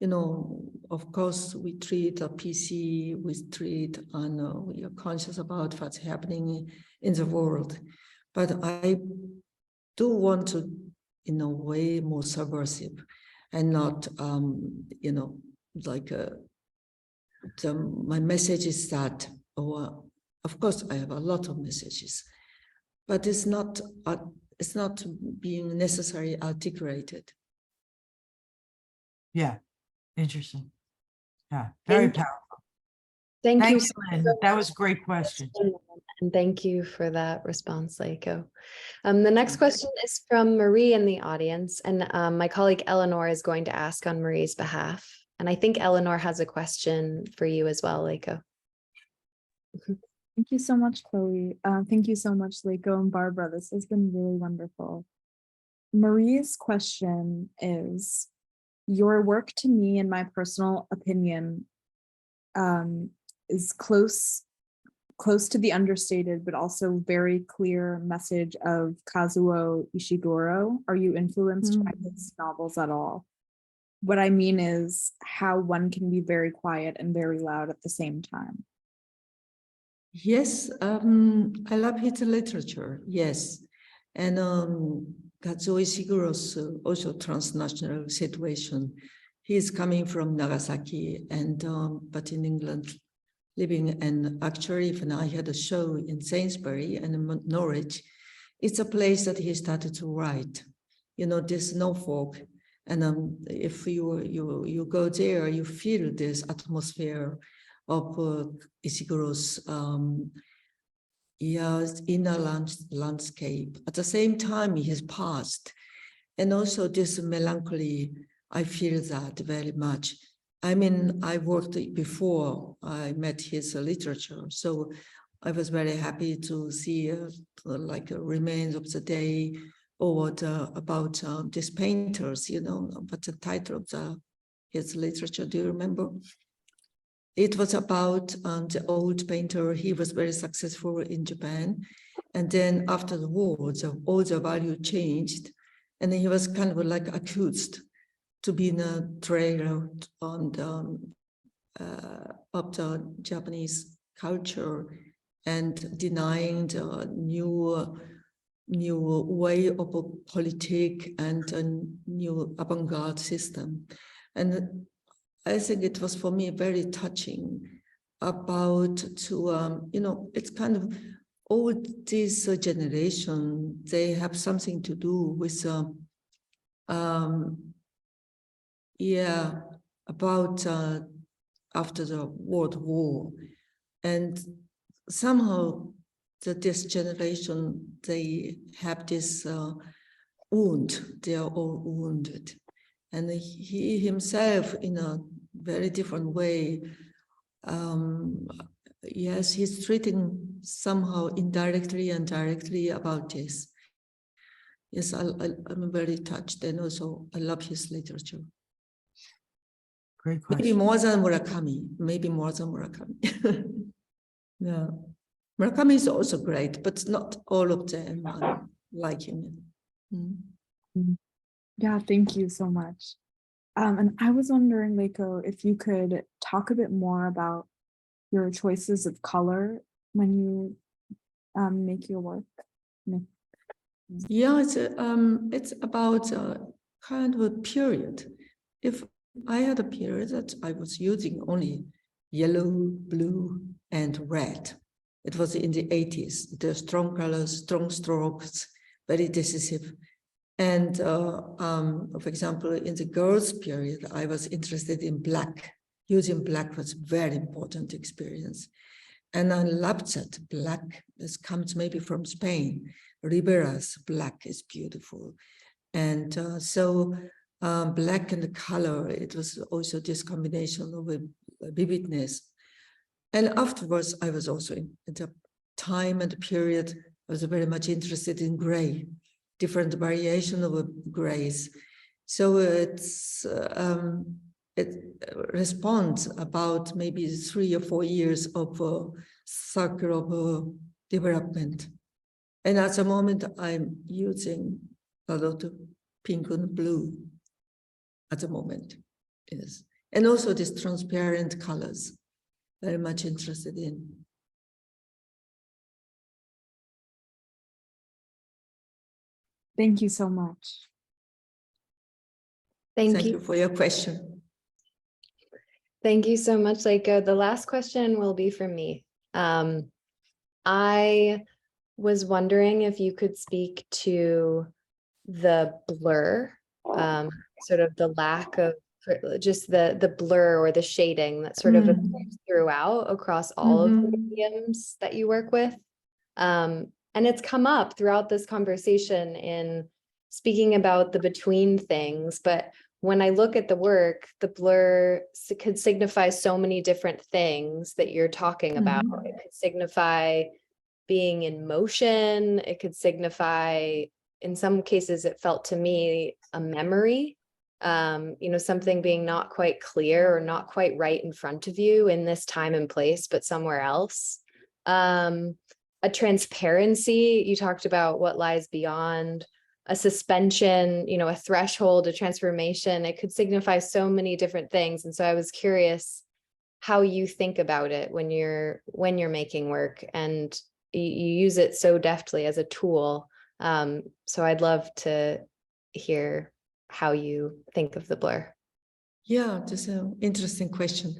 Of course, we treat a PC, we treat, and we are conscious about what's happening in the world. But I do want to, in a way, more subversive and not, my message is that, of course, I have a lot of messages, but it's not being necessarily articulated. Yeah, interesting. Yeah, very powerful. Thank you. Thanks, Lynn. That was a great question. And thank you for that response, Leiko. The next question is from Marie in the audience, and my colleague Eleanor is going to ask on Marie's behalf. And I think Eleanor has a question for you as well, Leiko. Thank you so much, Chloe. Thank you so much, Leiko and Barbara. This has been really wonderful. Marie's question is, your work to me, in my personal opinion, is close to the understated, but also very clear message of Kazuo Ishiguro. Are you influenced by his novels at all? What I mean is how one can be very quiet and very loud at the same time. Yes, I love his literature, yes. And Kazuo Ishiguro's also transnational situation. He's coming from Nagasaki, and but in England, living, and actually when I had a show in Sainsbury and in Norwich, it's a place that he started to write. There's no fog. And if you go there, you feel this atmosphere of Ishiguro's inner landscape. At the same time, his past, and also this melancholy. I feel that very much. I mean, I worked before I met his literature, so I was very happy to see Remains of the Day, or about these painters, but the title of his literature, do you remember? It was about the old painter. He was very successful in Japan. And then after the war, all the value changed. And then he was kind of like accused to be in a trailer of the Japanese culture and denying the new way of politics and a new avant-garde system. And I think it was for me very touching about to, it's kind of all this generation, they have something to do with, about after the World War. And somehow this generation, they have this wound, they are all wounded. And he himself, in a very different way, yes, he's treating somehow indirectly and directly about this. Yes, I'm very touched, and also I love his literature. Great question. Maybe more than Murakami. Yeah, Murakami is also great, but not all of them like him. Yeah, thank you so much. And I was wondering, Leiko, if you could talk a bit more about your choices of color when you make your work. Yeah, it's about kind of a period. If I had a period that I was using only yellow, blue, and red, It was in the 80s. The strong colors, strong strokes, very decisive. And for example, in the girls' period, I was interested in black. Using black was a very important experience. And I loved that black. This comes maybe from Spain. Ribera's black is beautiful. And so black and the color, it was also this combination of a vividness. And afterwards, I was also in the time and the period, I was very much interested in gray, different variation of grays. So it responds about maybe 3 or 4 years of cycle of development. And at the moment, I'm using a lot of pink and blue at the moment, yes. And also these transparent colors, very much interested in. Thank you so much. Thank you you. for your question. Thank you so much, Leiko. The last question will be from me. I was wondering if you could speak to the blur, sort of the lack of just the blur or the shading that sort of appears throughout across all of the mediums that you work with. And it's come up throughout this conversation in speaking about the between things, but when I look at the work, the blur could signify so many different things that you're talking about. It could signify being in motion. It could signify, in some cases, it felt to me a memory, something being not quite clear or not quite right in front of you in this time and place, but somewhere else. A transparency, you talked about what lies beyond. A suspension, a threshold, a transformation. It could signify so many different things. And so I was curious how you think about it when you're making work, and you use it so deftly as a tool. So I'd love to hear how you think of the blur. Yeah, that's an interesting question.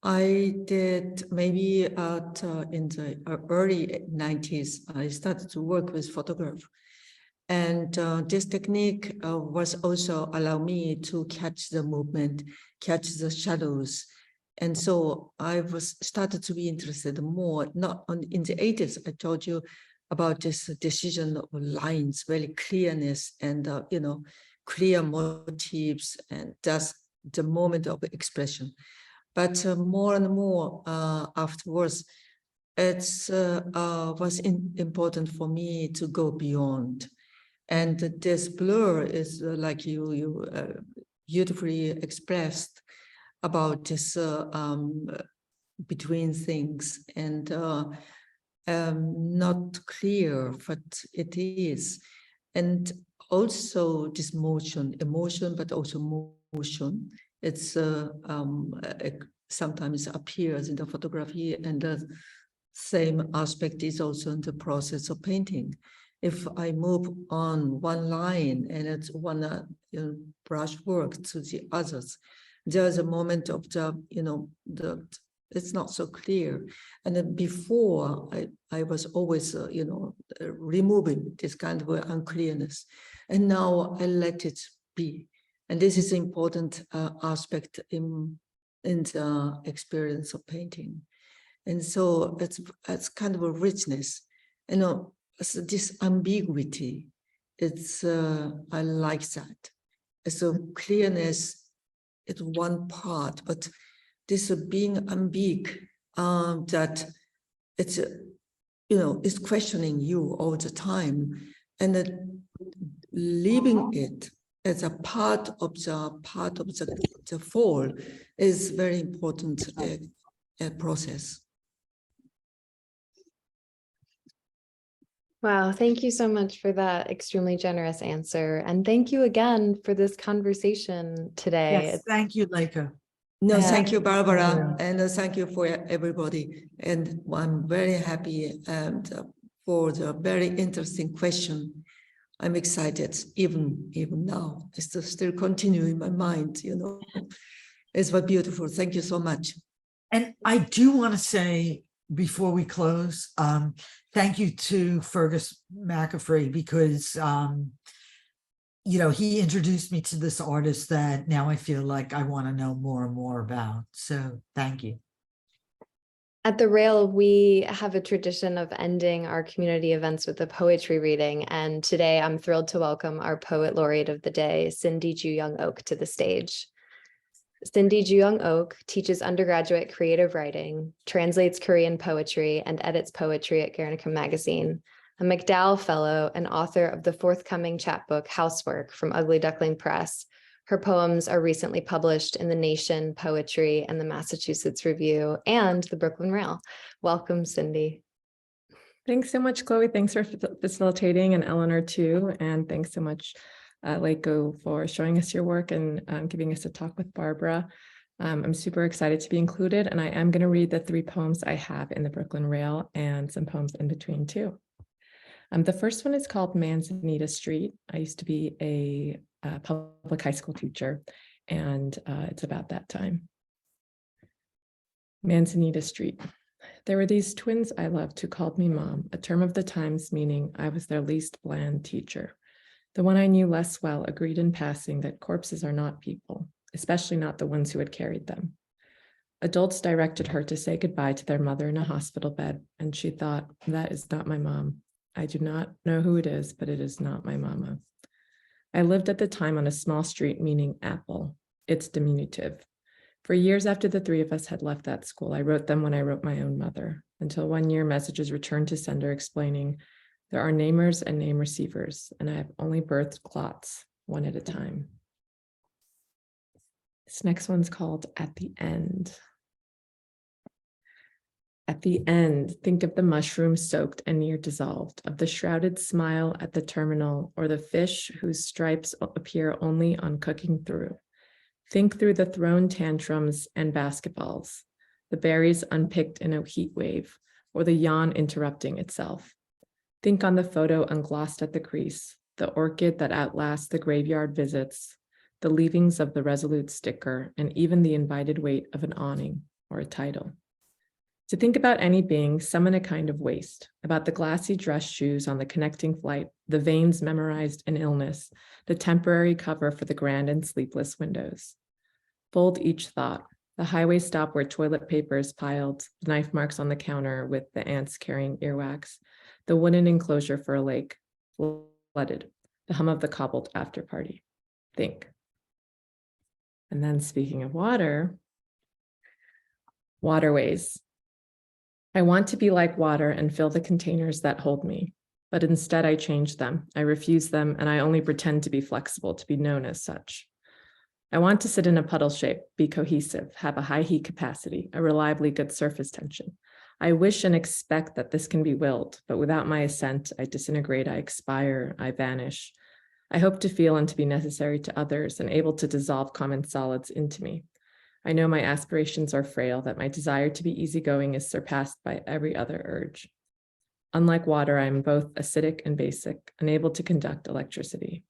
I did maybe in the early 90s, I started to work with photography. And this technique was also allow me to catch the movement, catch the shadows. And so I started to be interested more, in the 80s, I told you about this decision of lines, very clearness and, clear motifs, and that's the moment of expression. But more and more afterwards, it was important for me to go beyond. And this blur is like you beautifully expressed about this between things, and not clear, but it is. And also this emotion, but also motion. It's sometimes appears in the photography, and the same aspect is also in the process of painting. If I move on one line and it's one brush work to the others, there's a moment of it's not so clear. And then before I was always removing this kind of unclearness, and now I let it be. And this is an important aspect in the experience of painting. And so it's kind of a richness, so this ambiguity. It's I like that. So clearness is one part, but this being ambiguous, that it's it's questioning you all the time, and that leaving it as a part of the fall is very important process. Wow, thank you so much for that extremely generous answer. And thank you again for this conversation today. Yes, thank you, Leiko. No, Yeah. thank you, Barbara, and thank you for everybody. And I'm very happy for the very interesting question. I'm excited, even now. It's still continuing in my mind, It's very beautiful. Thank you so much. And I do want to say before we close, thank you to Fergus McAfee because he introduced me to this artist that now I feel like I want to know more and more about. So thank you. At the Rail, we have a tradition of ending our community events with a poetry reading. And today I'm thrilled to welcome our poet laureate of the day, Cindy Juyoung Ok, to the stage. Cindy Juyoung Ok teaches undergraduate creative writing, translates Korean poetry, and edits poetry at Guernica Magazine. A MacDowell Fellow and author of the forthcoming chapbook Housework from Ugly Duckling Press. Her poems are recently published in The Nation, Poetry, and the Massachusetts Review, and the Brooklyn Rail. Welcome, Cindy. Thanks so much, Chloe. Thanks for facilitating, and Eleanor too. And thanks so much, Leiko, for showing us your work and giving us a talk with Barbara. I'm super excited to be included, and I am going to read the 3 poems I have in the Brooklyn Rail and some poems in between too. The first one is called Manzanita Street. I used to be a public high school teacher, and it's about that time. Manzanita Street. There were these twins I loved who called me mom, a term of the times meaning I was their least bland teacher. The one I knew less well agreed in passing that corpses are not people, especially not the ones who had carried them. Adults directed her to say goodbye to their mother in a hospital bed, and she thought, that is not my mom. I do not know who it is, but it is not my mama. I lived at the time on a small street meaning apple. It's diminutive. For years after the 3 of us had left that school, I wrote them when I wrote my own mother, until one year messages returned to sender explaining, there are namers and name receivers, and I have only birthed clots, one at a time. This next one's called At the End. At the end, think of the mushroom soaked and near dissolved, of the shrouded smile at the terminal, or the fish whose stripes appear only on cooking through. Think through the thrown tantrums and basketballs, the berries unpicked in a heat wave, or the yawn interrupting itself. Think on the photo unglossed at the crease, the orchid that outlasts the graveyard visits, the leavings of the resolute sticker, and even the invited weight of an awning or a title. To think about any being, summon a kind of waste, about the glassy dress shoes on the connecting flight, the veins memorized in illness, the temporary cover for the grand and sleepless windows. Fold each thought, the highway stop where toilet paper is piled, the knife marks on the counter with the ants carrying earwax, the wooden enclosure for a lake, flooded, the hum of the cobbled after party. Think. And then speaking of water, waterways. I want to be like water and fill the containers that hold me, but instead I change them, I refuse them, and I only pretend to be flexible, to be known as such. I want to sit in a puddle shape, be cohesive, have a high heat capacity, a reliably good surface tension. I wish and expect that this can be willed, but without my assent, I disintegrate, I expire, I vanish. I hope to feel and to be necessary to others and able to dissolve common solids into me. I know my aspirations are frail, that my desire to be easygoing is surpassed by every other urge. Unlike water, I am both acidic and basic, unable to conduct electricity.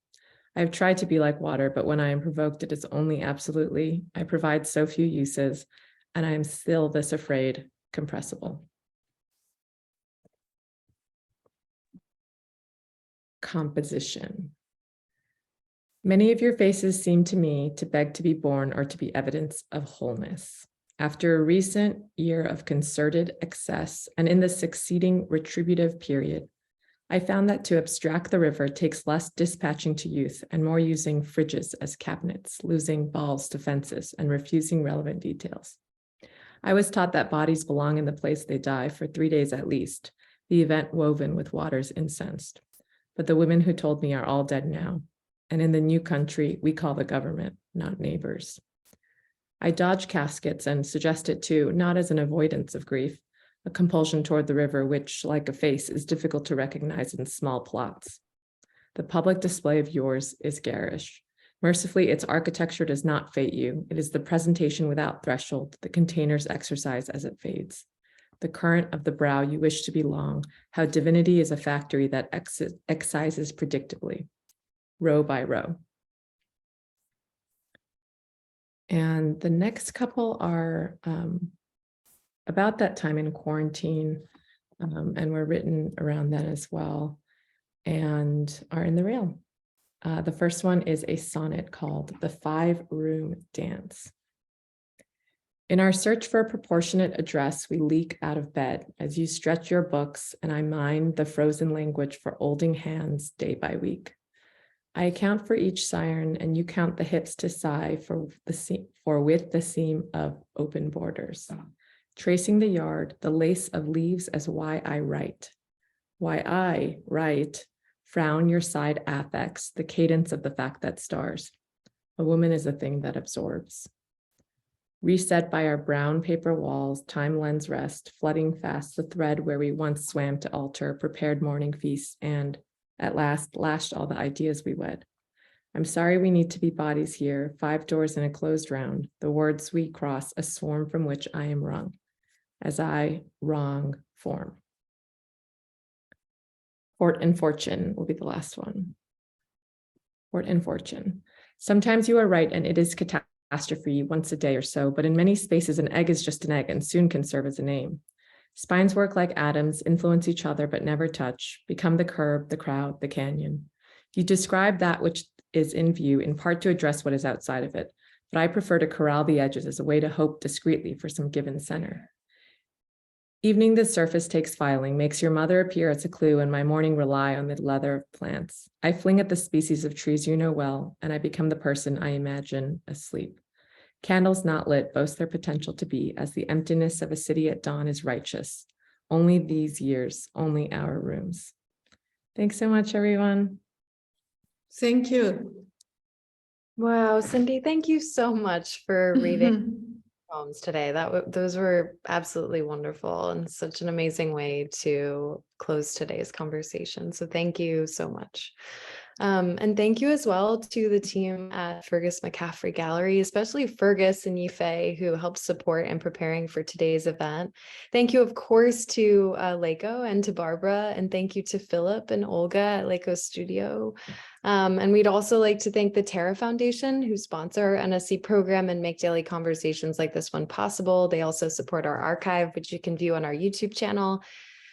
I have tried to be like water, but when I am provoked, it is only absolutely. I provide so few uses, and I am still this afraid, compressible. Composition. Many of your faces seem to me to beg to be born or to be evidence of wholeness. After a recent year of concerted excess and in the succeeding retributive period, I found that to abstract the river takes less dispatching to youth and more using fridges as cabinets, losing balls to fences and refusing relevant details. I was taught that bodies belong in the place they die for 3 days at least, the event woven with waters incensed. But the women who told me are all dead now. And in the new country, we call the government, not neighbors. I dodge caskets and suggest it too, not as an avoidance of grief, a compulsion toward the river, which, like a face, is difficult to recognize in small plots. The public display of yours is garish. Mercifully, its architecture does not fate you. It is the presentation without threshold, the container's exercise as it fades. The current of the brow you wish to be long, how divinity is a factory that excises predictably, row by row. And the next couple are about that time in quarantine, and were written around then as well, and are in the rail. The first one is a sonnet called The 5-Room Dance. In our search for a proportionate address, we leak out of bed as you stretch your books and I mine the frozen language for olding hands day by week. I account for each siren and you count the hips to sigh for with the seam of open borders. Tracing the yard, the lace of leaves as why I write. Why I write, frown your side affects, the cadence of the fact that stars. A woman is a thing that absorbs. Reset by our brown paper walls, time lends rest, flooding fast the thread where we once swam to altar, prepared morning feasts, and at last lashed all the ideas we wed. I'm sorry we need to be bodies here, 5 doors in a closed round, the words we cross, a swarm from which I am wrung, as I wrong form. Fort and Fortune will be the last one. Fort and Fortune. Sometimes you are right and it is catastrophe once a day or so, but in many spaces an egg is just an egg and soon can serve as a name. Spines work like atoms, influence each other but never touch, become the curb, the crowd, the canyon. You describe that which is in view in part to address what is outside of it, but I prefer to corral the edges as a way to hope discreetly for some given center. Evening the surface takes filing, makes your mother appear as a clue, and my morning rely on the leather of plants. I fling at the species of trees you know well, and I become the person I imagine asleep. Candles not lit boast their potential to be, as the emptiness of a city at dawn is righteous. Only these years, only our rooms. Thanks so much, everyone. Thank you. Wow, Cindy, thank you so much for reading poems today. Those were absolutely wonderful and such an amazing way to close today's conversation. So thank you so much. And thank you as well to the team at Fergus McCaffrey Gallery, especially Fergus and Yifei, who helped support in preparing for today's event. Thank you, of course, to Leiko and to Barbara, and thank you to Philip and Olga at Leiko Studio. And we'd also like to thank the Terra Foundation, who sponsor our NSE program and make daily conversations like this one possible. They also support our archive, which you can view on our YouTube channel.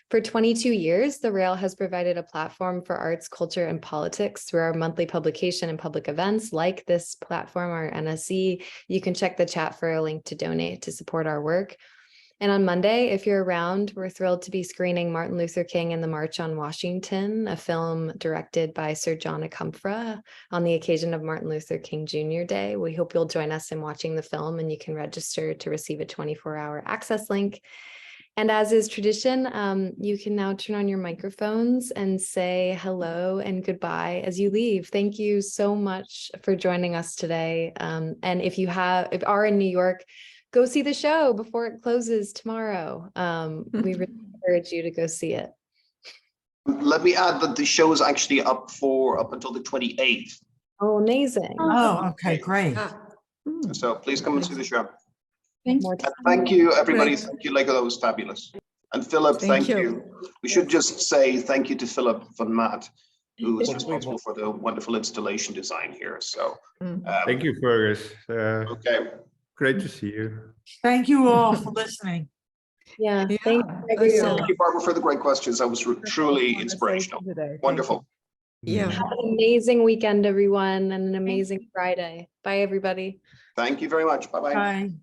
For 22 years, the Rail has provided a platform for arts, culture, and politics through our monthly publication and public events like this platform, our NSE. You can check the chat for a link to donate to support our work. And on Monday, if you're around, we're thrilled to be screening Martin Luther King and the March on Washington, a film directed by Sir John Ikemura on the occasion of Martin Luther King Jr. Day. We hope you'll join us in watching the film, and you can register to receive a 24-hour access link. And as is tradition, you can now turn on your microphones and say hello and goodbye as you leave. Thank you so much for joining us today. And if you are in New York, go see the show before it closes tomorrow. We really encourage you to go see it. Let me add that the show is actually up until the 28th. Oh, amazing. Oh, okay, great. So please come and see the show. Thank More you. time. Thank you, everybody. Great. Thank you, Leiko. That was fabulous. And Philip, Thank thank you. you. We should just say thank you to Philip van Maat, who is responsible for the wonderful installation design here. So Thank you, Fergus. okay. Great to see you. Thank you all for listening. Yeah, Yeah, thank you, everyone. Thank you, Barbara, for the great questions. That was truly inspirational. Wonderful. Yeah. Have an amazing weekend, everyone, and an amazing Friday. Bye, everybody. Thank you very much. Bye-bye. Bye.